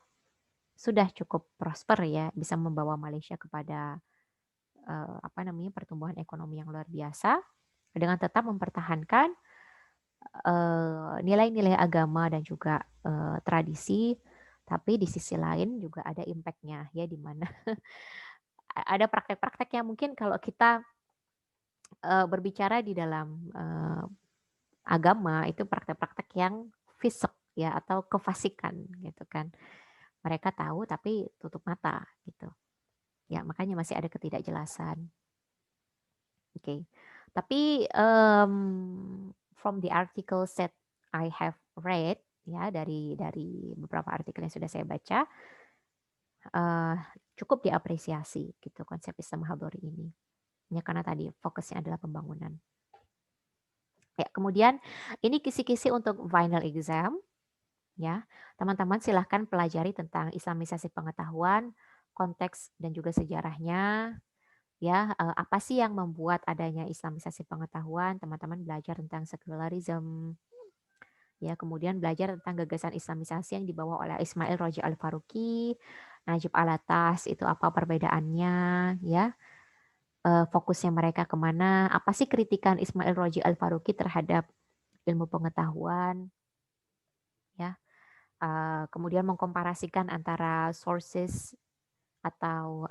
sudah cukup prosper ya, bisa membawa Malaysia kepada apa namanya pertumbuhan ekonomi yang luar biasa dengan tetap mempertahankan nilai-nilai agama dan juga tradisi, tapi di sisi lain juga ada impact-nya ya di mana ada praktek-praktek yang mungkin kalau kita berbicara di dalam agama itu praktek-praktek yang fisik ya atau kefasikan gitu kan. Mereka tahu tapi tutup mata gitu. Ya, makanya masih ada ketidakjelasan. Oke. Tapi from the articles that I have read ya dari beberapa artikel yang sudah saya baca eh, cukup diapresiasi gitu konsep Islam Hadori ini. Ya karena tadi fokusnya adalah pembangunan. Ya, kemudian ini kisi-kisi untuk final exam ya. Teman-teman silahkan pelajari tentang Islamisasi pengetahuan, konteks dan juga sejarahnya ya. Apa sih yang membuat adanya Islamisasi pengetahuan? Teman-teman belajar tentang secularism ya, kemudian belajar tentang gagasan Islamisasi yang dibawa oleh Ismail Roji Al-Faruqi, Najib Alatas, itu apa perbedaannya ya. Fokusnya mereka kemana, apa sih kritikan Ismail Roji Al-Faruqi terhadap ilmu pengetahuan ya. Kemudian mengkomparasikan antara sources atau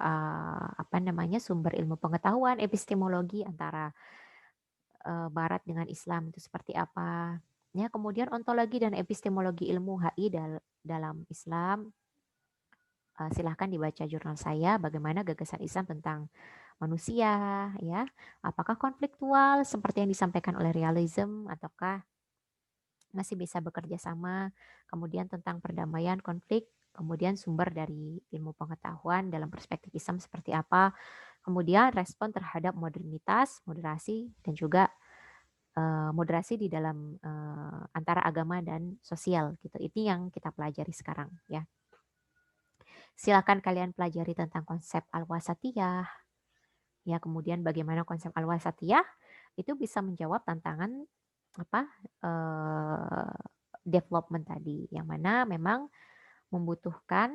apa namanya sumber ilmu pengetahuan epistemologi antara Barat dengan Islam itu seperti apa ya. Kemudian ontologi dan epistemologi ilmu HI dalam Islam. Silahkan dibaca jurnal saya bagaimana gagasan Islam tentang manusia ya, apakah konfliktual seperti yang disampaikan oleh realism ataukah masih bisa bekerja sama, kemudian tentang perdamaian konflik, kemudian sumber dari ilmu pengetahuan dalam perspektif Islam seperti apa, kemudian respon terhadap modernitas, moderasi, dan juga moderasi di dalam antara agama dan sosial gitu. Ini yang kita pelajari sekarang ya. Silakan kalian pelajari tentang konsep al-wasatiyah, ya kemudian bagaimana konsep al-wasatiyah itu bisa menjawab tantangan apa development tadi, yang mana memang membutuhkan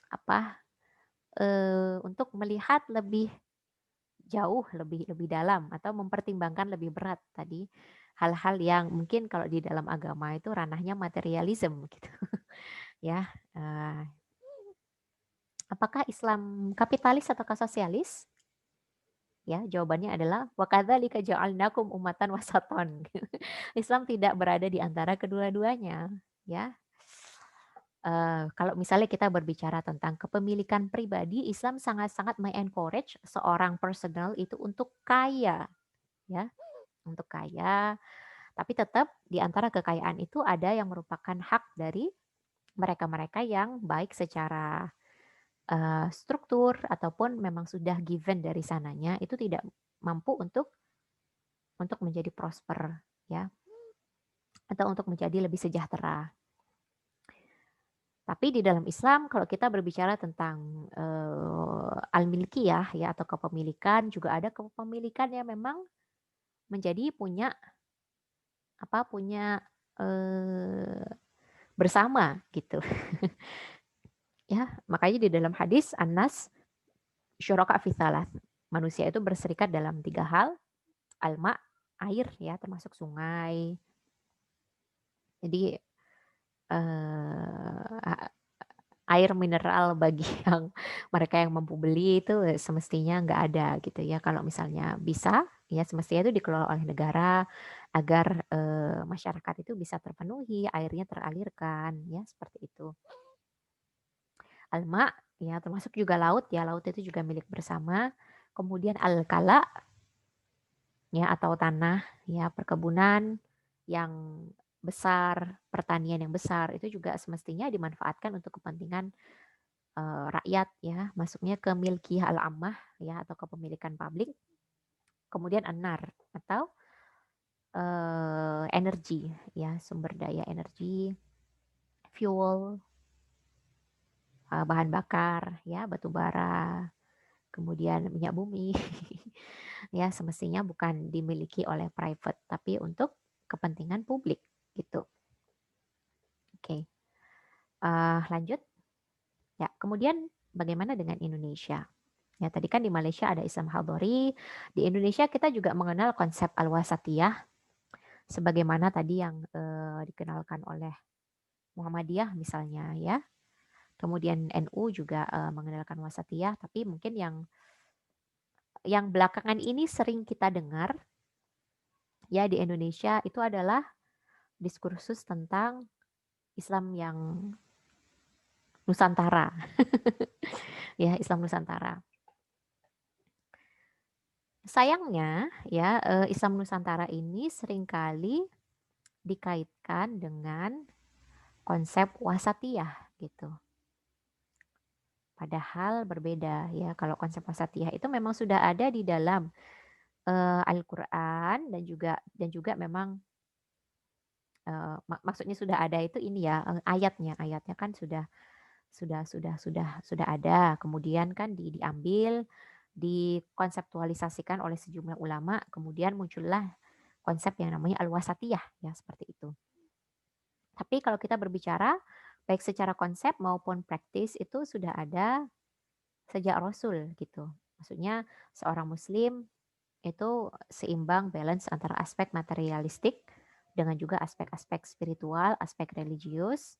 apa untuk melihat lebih jauh, lebih lebih dalam atau mempertimbangkan lebih berat tadi hal-hal yang mungkin kalau di dalam agama itu ranahnya materialism gitu ya. Uh, apakah Islam kapitalis atau sosialis? Ya, jawabannya adalah wa kadzalika ja'alnakum ummatan wasaton. Islam tidak berada di antara kedua-duanya, ya. Kalau misalnya kita berbicara tentang kepemilikan pribadi, Islam sangat-sangat encourage seorang personal itu untuk kaya, ya, untuk kaya. Tapi tetap di antara kekayaan itu ada yang merupakan hak dari mereka-mereka yang baik secara struktur ataupun memang sudah given dari sananya itu tidak mampu untuk menjadi prosper ya atau untuk menjadi lebih sejahtera. Tapi di dalam Islam kalau kita berbicara tentang al-milkiyah ya atau kepemilikan, juga ada kepemilikan yang memang menjadi punya punya bersama gitu. Ya, makanya di dalam hadis Anas syuraka fi thalath. Manusia itu berserikat dalam 3 hal, alma, air ya termasuk sungai. Jadi air mineral bagi yang mereka yang mampu beli itu semestinya nggak ada gitu ya. Kalau misalnya bisa, ya semestinya itu dikelola oleh negara agar masyarakat itu bisa terpenuhi, airnya teralirkan, ya seperti itu. Alma, ya termasuk juga laut ya, laut itu juga milik bersama. Kemudian al-kala, ya atau tanah, ya perkebunan yang besar, pertanian yang besar itu juga semestinya dimanfaatkan untuk kepentingan rakyat ya, masuknya ke milkiyah al-ammah ya atau kepemilikan publik. Kemudian anar atau energi ya, sumber daya energi, fuel, bahan bakar ya, batu bara, kemudian minyak bumi. Ya, semestinya bukan dimiliki oleh private tapi untuk kepentingan publik gitu. Oke. Lanjut. Ya, kemudian bagaimana dengan Indonesia? Ya, tadi kan di Malaysia ada Islam Hadori, di Indonesia kita juga mengenal konsep al-wasatiyah sebagaimana tadi yang dikenalkan oleh Muhammadiyah misalnya ya. Kemudian NU juga mengenalkan wasatiyah, tapi mungkin yang belakangan ini sering kita dengar ya di Indonesia itu adalah diskursus tentang Islam yang Nusantara. Ya, Islam Nusantara. Sayangnya ya Islam Nusantara ini seringkali dikaitkan dengan konsep wasatiyah gitu. Padahal berbeda ya. Kalau konsep wasatiyah itu memang sudah ada di dalam Al-Qur'an dan juga memang maksudnya sudah ada itu ini ya ayatnya kan sudah ada. Kemudian kan diambil, dikonseptualisasikan oleh sejumlah ulama, kemudian muncullah konsep yang namanya al-wasatiyah ya seperti itu. Tapi kalau kita berbicara baik secara konsep maupun praktis itu sudah ada sejak Rasul gitu. Maksudnya seorang muslim itu seimbang balance antara aspek materialistik dengan juga aspek-aspek spiritual, aspek religius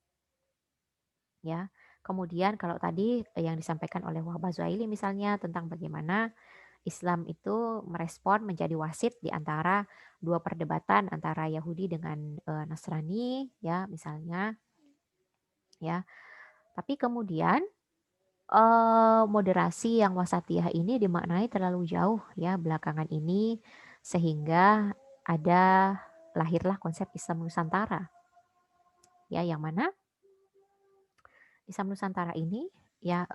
ya. Kemudian kalau tadi yang disampaikan oleh Wahbah Zuhaili misalnya tentang bagaimana Islam itu merespon menjadi wasit di antara dua perdebatan antara Yahudi dengan Nasrani ya misalnya ya. Tapi kemudian moderasi yang wasatiyah ini dimaknai terlalu jauh ya belakangan ini sehingga lahirlah konsep Islam Nusantara. Ya, yang mana Islam Nusantara ini ya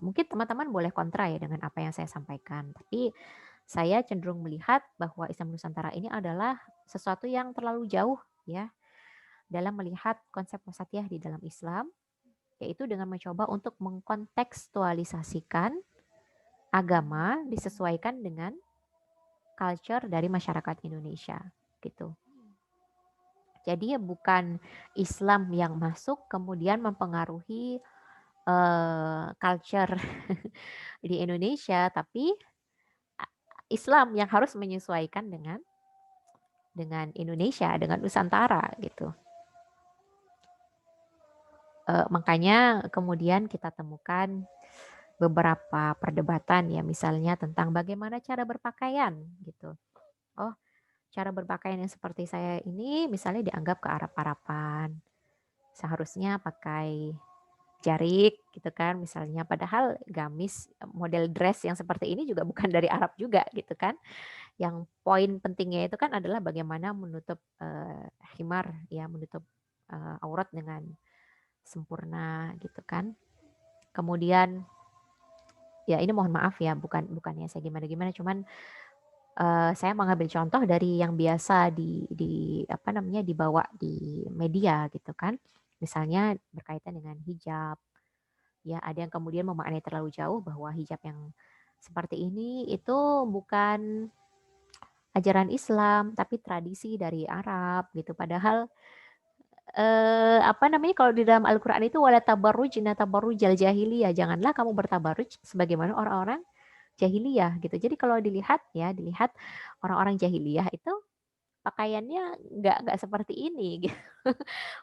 mungkin teman-teman boleh kontra ya dengan apa yang saya sampaikan, tapi saya cenderung melihat bahwa Islam Nusantara ini adalah sesuatu yang terlalu jauh ya dalam melihat konsep wasatiyah di dalam Islam, yaitu dengan mencoba untuk mengkontekstualisasikan agama disesuaikan dengan culture dari masyarakat Indonesia gitu. Jadi ya bukan Islam yang masuk kemudian mempengaruhi culture di Indonesia, tapi Islam yang harus menyesuaikan dengan Indonesia, dengan Nusantara gitu. Makanya kemudian kita temukan beberapa perdebatan ya misalnya tentang bagaimana cara berpakaian gitu. Oh, cara berpakaian yang seperti saya ini misalnya dianggap ke Arab-Araban. Seharusnya pakai jarik gitu kan misalnya. Padahal gamis model dress yang seperti ini juga bukan dari Arab juga gitu kan. Yang poin pentingnya itu kan adalah bagaimana menutup himar ya, menutup aurat dengan sempurna gitu kan. Kemudian ya ini mohon maaf ya bukannya saya gimana-gimana cuman saya mengambil contoh dari yang biasa di apa namanya dibawa di media gitu kan. Misalnya berkaitan dengan hijab. Ya, ada yang kemudian memaknai terlalu jauh bahwa hijab yang seperti ini itu bukan ajaran Islam tapi tradisi dari Arab gitu. Padahal apa namanya kalau di dalam Al-Qur'an itu wala tabarrujna tabarrujal jahiliyah. Janganlah kamu bertabarruj sebagaimana orang-orang jahiliyah gitu. Jadi kalau dilihat orang-orang jahiliyah itu pakaiannya nggak seperti ini gitu.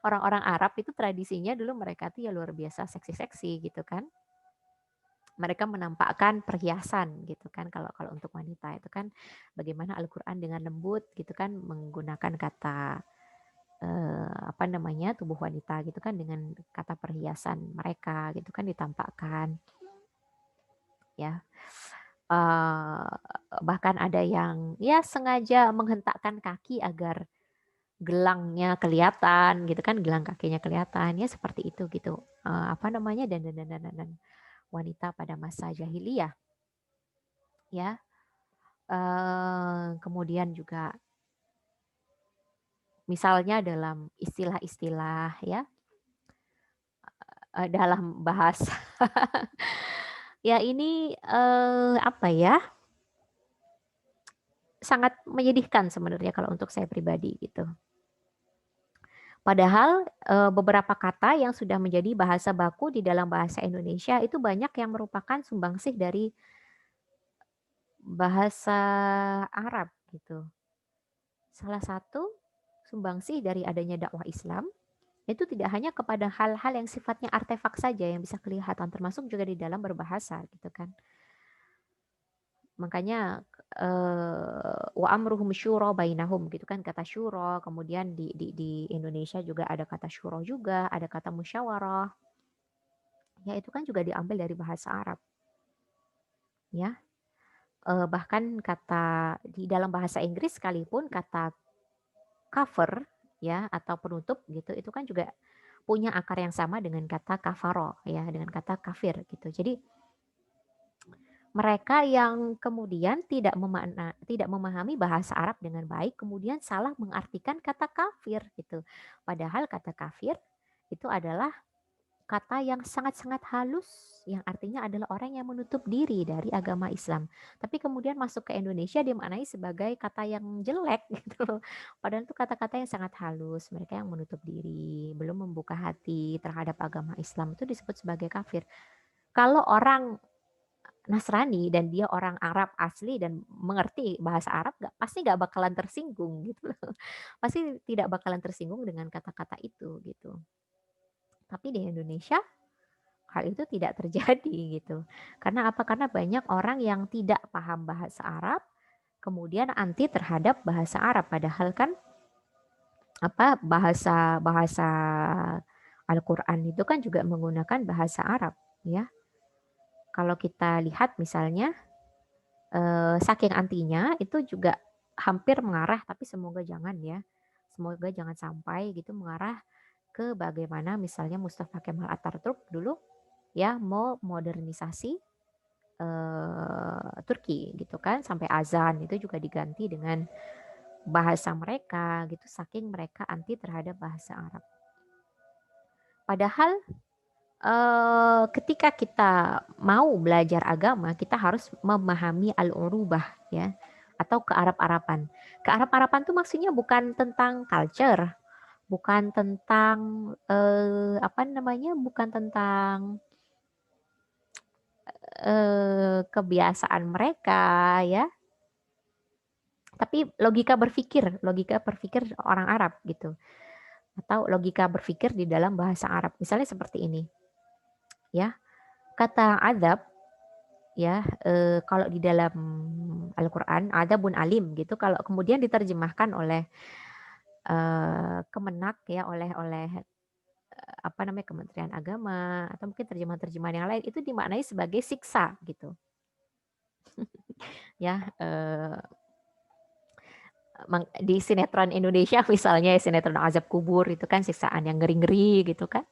Orang-orang Arab itu tradisinya dulu mereka tuh ya luar biasa seksi-seksi gitu kan. Mereka menampakkan perhiasan gitu kan, kalau kalau untuk wanita itu kan bagaimana Al-Qur'an dengan lembut gitu kan menggunakan kata, apa namanya, tubuh wanita gitu kan dengan kata perhiasan mereka gitu kan ditampakkan ya. Eee, Bahkan ada yang ya sengaja menghentakkan kaki agar gelangnya kelihatan gitu kan, gelang kakinya kelihatan, ya seperti itu gitu. Apa namanya, dandan wanita pada masa jahiliyah ya. Kemudian juga misalnya dalam istilah-istilah ya, dalam bahasa ya ini, apa ya, sangat menyedihkan sebenarnya kalau untuk saya pribadi gitu. Padahal, beberapa kata yang sudah menjadi bahasa baku di dalam bahasa Indonesia itu banyak yang merupakan sumbangsih dari bahasa Arab gitu. Salah satu sumbangsih dari adanya dakwah Islam, itu tidak hanya kepada hal-hal yang sifatnya artefak saja yang bisa kelihatan, termasuk juga di dalam berbahasa gitu kan. Makanya, wa amruhum syura bainahum gitu kan, kata syura, kemudian di Indonesia juga ada kata syura juga, ada kata musyawarah, ya itu kan juga diambil dari bahasa Arab ya. Bahkan kata di dalam bahasa Inggris sekalipun kata cover ya atau penutup gitu, itu kan juga punya akar yang sama dengan kata kafaro ya, dengan kata kafir gitu. Jadi mereka yang kemudian tidak memahami bahasa Arab dengan baik, kemudian salah mengartikan kata kafir gitu. Padahal kata kafir itu adalah kata yang sangat-sangat halus, yang artinya adalah orang yang menutup diri dari agama Islam. Tapi kemudian masuk ke Indonesia dimaknai sebagai kata yang jelek gitu loh. Padahal itu kata-kata yang sangat halus. Mereka yang menutup diri, belum membuka hati terhadap agama Islam itu disebut sebagai kafir. Kalau orang Nasrani dan dia orang Arab asli dan mengerti bahasa Arab, pasti nggak bakalan tersinggung gitu loh. Pasti tidak bakalan tersinggung dengan kata-kata itu gitu. Tapi di Indonesia hal itu tidak terjadi gitu. Karena apa? Karena banyak orang yang tidak paham bahasa Arab, kemudian anti terhadap bahasa Arab. Padahal kan apa bahasa bahasa Al-Qur'an itu kan juga menggunakan bahasa Arab ya. Kalau kita lihat misalnya saking antinya itu juga hampir mengarah, tapi semoga jangan ya. Semoga jangan sampai gitu mengarah ke bagaimana misalnya Mustafa Kemal Atatürk dulu ya mau modernisasi Turki gitu kan, sampai azan itu juga diganti dengan bahasa mereka gitu, saking mereka anti terhadap bahasa Arab. Padahal ketika kita mau belajar agama, kita harus memahami al-urubah ya, atau kearab-araban. Kearab-araban itu maksudnya bukan tentang culture, bukan tentang apa namanya, bukan tentang kebiasaan mereka ya, tapi logika berpikir orang Arab gitu, atau logika berpikir di dalam bahasa Arab. Misalnya seperti ini ya, kata azab ya, kalau di dalam Al-Qur'an adzabun alim gitu, kalau kemudian diterjemahkan oleh, Kemenak ya, oleh apa namanya, Kementerian Agama atau mungkin terjemahan-terjemahan yang lain, itu dimaknai sebagai siksa gitu ya, di sinetron Indonesia misalnya ya, sinetron Azab Kubur itu kan siksaan yang ngeri-ngeri gitu kan.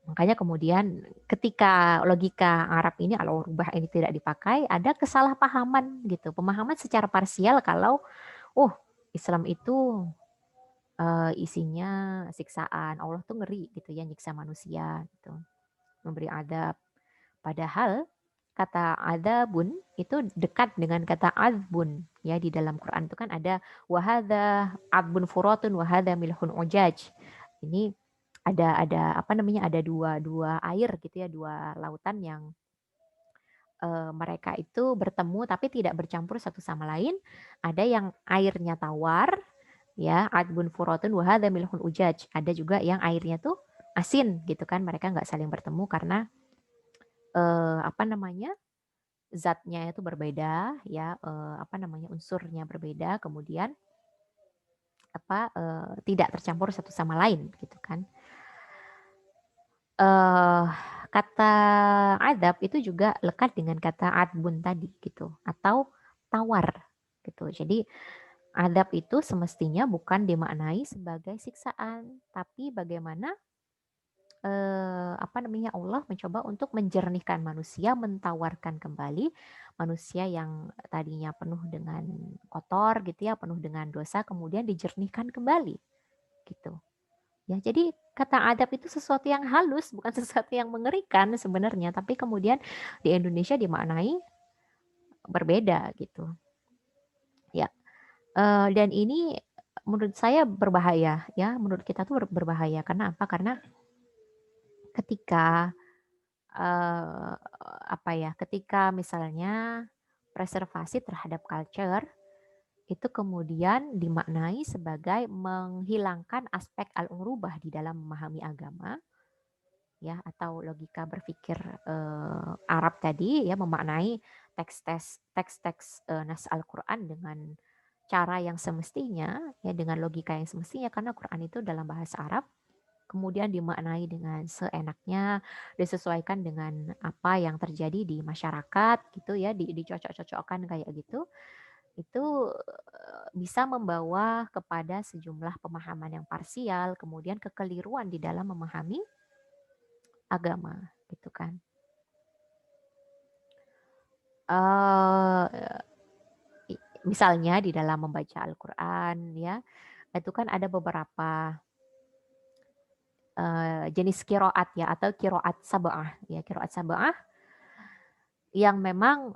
Makanya kemudian ketika logika Arab ini al-urubah ini tidak dipakai, ada kesalahpahaman gitu, pemahaman secara parsial kalau, oh Islam itu isinya siksaan, Allah tuh ngeri gitu ya nyiksa manusia gitu, memberi adab. Padahal kata adabun itu dekat dengan kata azbun ya, di dalam Quran itu kan ada wahada adbun furatun wahada milhun ujaj. Ini ada apa namanya, ada dua dua air gitu ya, dua lautan yang mereka itu bertemu tapi tidak bercampur satu sama lain. Ada yang airnya tawar, ya, adbun furatun wa hadza milhun ujaj. Ada juga yang airnya tuh asin gitu kan. Mereka nggak saling bertemu karena apa namanya? Zatnya itu berbeda ya, apa namanya? Unsurnya berbeda, kemudian apa tidak tercampur satu sama lain gitu kan. eh Kata adab itu juga lekat dengan kata adbun tadi gitu atau tawar gitu. Jadi adab itu semestinya bukan dimaknai sebagai siksaan, tapi bagaimana apa namanya Allah mencoba untuk menjernihkan manusia, mentawarkan kembali manusia yang tadinya penuh dengan kotor gitu ya, penuh dengan dosa, kemudian dijernihkan kembali gitu. Ya, jadi kata adab itu sesuatu yang halus, bukan sesuatu yang mengerikan sebenarnya, tapi kemudian di Indonesia dimaknai berbeda gitu. Ya, dan ini menurut saya berbahaya ya, menurut kita tuh berbahaya. Karena apa? Karena ketika eh, apa ya? Ketika misalnya preservasi terhadap culture itu kemudian dimaknai sebagai menghilangkan aspek al-urubah di dalam memahami agama, ya, atau logika berpikir Arab tadi ya, memaknai teks-teks nas Al-Qur'an dengan cara yang semestinya ya, dengan logika yang semestinya, karena Quran itu dalam bahasa Arab, kemudian dimaknai dengan seenaknya, disesuaikan dengan apa yang terjadi di masyarakat gitu ya, dicocok-cocokkan kayak gitu. Itu bisa membawa kepada sejumlah pemahaman yang parsial, kemudian kekeliruan di dalam memahami agama gitu kan. eh Misalnya di dalam membaca Al-Qur'an ya, itu kan ada beberapa jenis kiroat ya, atau kiroat sab'ah ya, kiroat sab'ah yang memang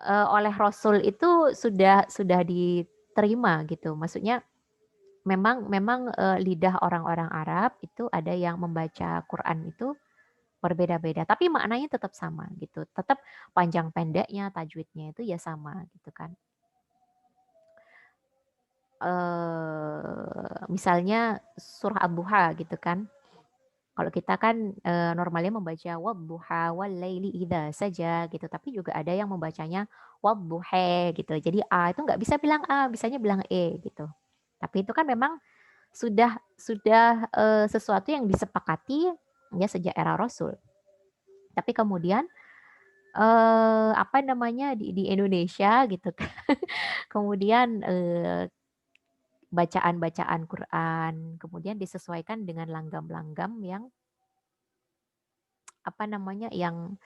oleh Rasul itu sudah diterima gitu. Maksudnya memang memang lidah orang-orang Arab itu ada yang membaca Quran itu berbeda-beda, tapi maknanya tetap sama gitu. Tetap panjang pendeknya, tajwidnya itu ya sama gitu kan. Misalnya surah Ad-Duha gitu kan. Kalau kita kan normalnya membaca wadduha walaili idza saja gitu, tapi juga ada yang membacanya wadduha gitu. Jadi a itu nggak bisa bilang a, bisanya bilang e gitu. Tapi itu kan memang sudah sesuatu yang disepakati ya sejak era Rasul. Tapi kemudian apa namanya di Indonesia gitu kan. Kemudian bacaan-bacaan Quran kemudian disesuaikan dengan langgam-langgam yang apa namanya yang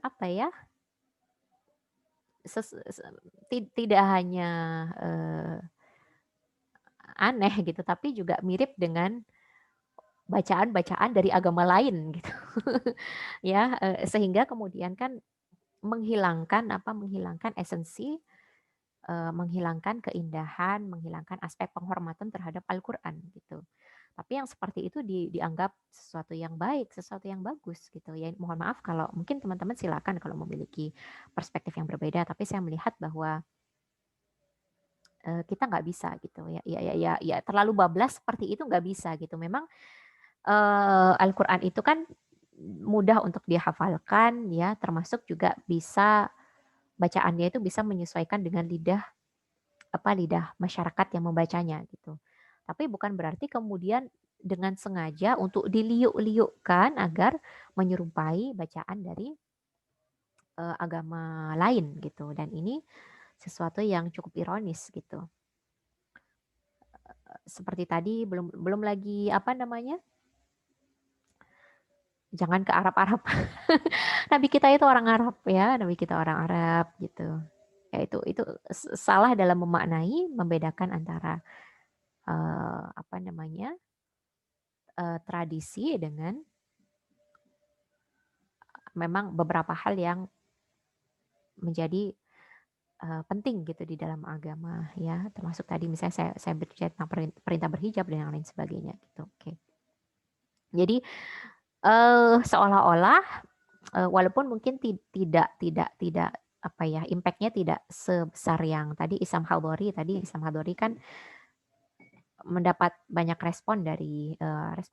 apa ya, tidak hanya eh, aneh gitu, tapi juga mirip dengan bacaan-bacaan dari agama lain gitu. Ya, sehingga kemudian kan menghilangkan esensi, menghilangkan keindahan, menghilangkan aspek penghormatan terhadap Al-Qur'an gitu. Tapi yang seperti itu dianggap sesuatu yang baik, sesuatu yang bagus gitu ya. Mohon maaf kalau mungkin teman-teman silakan kalau memiliki perspektif yang berbeda, tapi saya melihat bahwa kita nggak bisa gitu ya, ya terlalu bablas seperti itu nggak bisa gitu. Memang Al-Qur'an itu kan mudah untuk dihafalkan ya, termasuk juga bisa bacaannya itu bisa menyesuaikan dengan lidah masyarakat yang membacanya gitu. Tapi bukan berarti kemudian dengan sengaja untuk diliuk-liukkan agar menyerupai bacaan dari agama lain gitu. Dan ini sesuatu yang cukup ironis gitu. Seperti tadi belum belum lagi apa namanya? Jangan ke Arab-Arab. Nabi kita itu orang Arab ya, Nabi kita orang Arab gitu. Ya itu salah dalam memaknai, membedakan antara apa namanya? Tradisi dengan memang beberapa hal yang menjadi penting gitu di dalam agama ya, termasuk tadi misalnya saya berbicara tentang perintah berhijab dan yang lain sebagainya gitu. Oke. Jadi seolah-olah walaupun mungkin tidak apa ya, impact-nya tidak sebesar yang tadi Isam Hadori kan mendapat banyak respon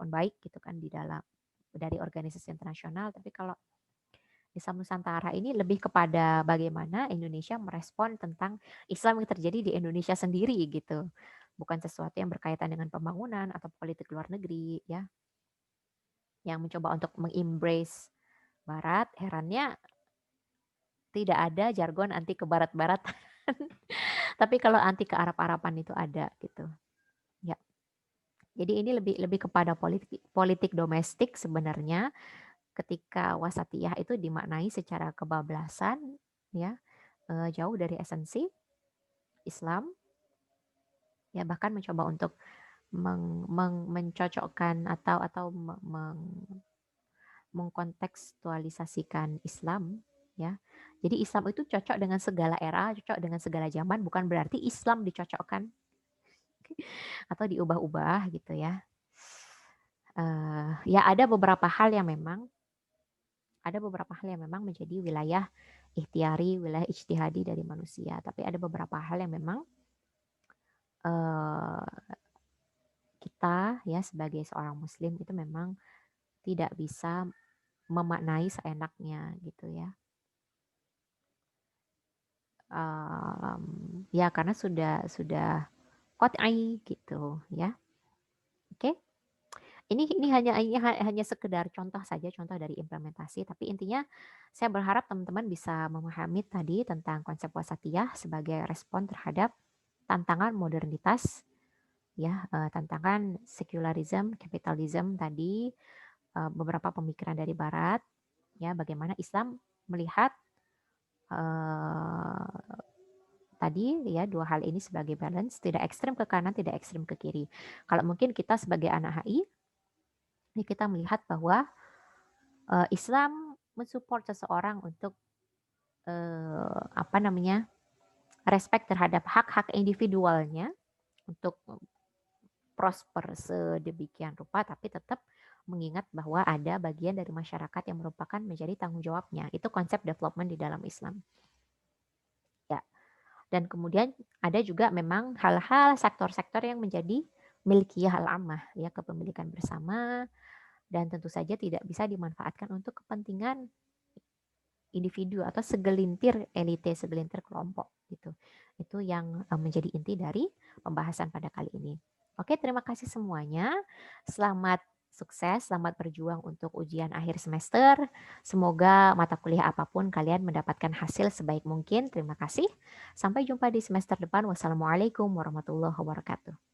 baik gitu kan dari organisasi internasional. Tapi kalau Islam Nusantara ini lebih kepada bagaimana Indonesia merespon tentang Islam yang terjadi di Indonesia sendiri gitu. Bukan sesuatu yang berkaitan dengan pembangunan atau politik luar negeri ya, yang mencoba untuk mengembrace barat. Herannya tidak ada jargon anti ke barat-baratan. Tapi kalau anti ke Arab-Araban itu ada gitu. Ya. Jadi ini lebih lebih kepada politik politik domestik sebenarnya, ketika wasatiyah itu dimaknai secara kebablasan ya, jauh dari esensi Islam, ya bahkan mencoba untuk mencocokkan atau mengkontekstualisasikan Islam ya. Jadi Islam itu cocok dengan segala era, cocok dengan segala zaman, bukan berarti Islam dicocokkan atau diubah-ubah gitu ya. Ya ada beberapa hal yang memang menjadi wilayah ikhtiari, wilayah ijtihadi dari manusia. Tapi ada beberapa hal yang memang uh, kita ya sebagai seorang muslim itu memang tidak bisa memaknai seenaknya gitu ya. Ya karena sudah qat'i gitu ya. Oke. Ini hanya sekedar contoh saja, contoh dari implementasi. Tapi intinya saya berharap teman-teman bisa memahami tadi tentang konsep wasatiyah sebagai respon terhadap tantangan modernitas, ya, tantangan sekularisme, kapitalisme tadi, beberapa pemikiran dari Barat, ya, bagaimana Islam melihat tadi ya dua hal ini sebagai balance, tidak ekstrem ke kanan, tidak ekstrem ke kiri. Kalau mungkin kita sebagai anak HI, ini kita melihat bahwa Islam mensupport seseorang untuk apa namanya, respect terhadap hak-hak individualnya untuk prosper sedemikian rupa, tapi tetap mengingat bahwa ada bagian dari masyarakat yang merupakan menjadi tanggung jawabnya. Itu konsep development di dalam Islam. Ya. Dan kemudian ada juga memang hal-hal sektor-sektor yang menjadi milkiyah al-ammah, ya, kepemilikan bersama, dan tentu saja tidak bisa dimanfaatkan untuk kepentingan individu atau segelintir elite, segelintir kelompok gitu. Itu yang menjadi inti dari pembahasan pada kali ini. Oke, terima kasih semuanya. Selamat sukses, selamat berjuang untuk ujian akhir semester. Semoga mata kuliah apapun kalian mendapatkan hasil sebaik mungkin. Terima kasih. Sampai jumpa di semester depan. Wassalamualaikum warahmatullahi wabarakatuh.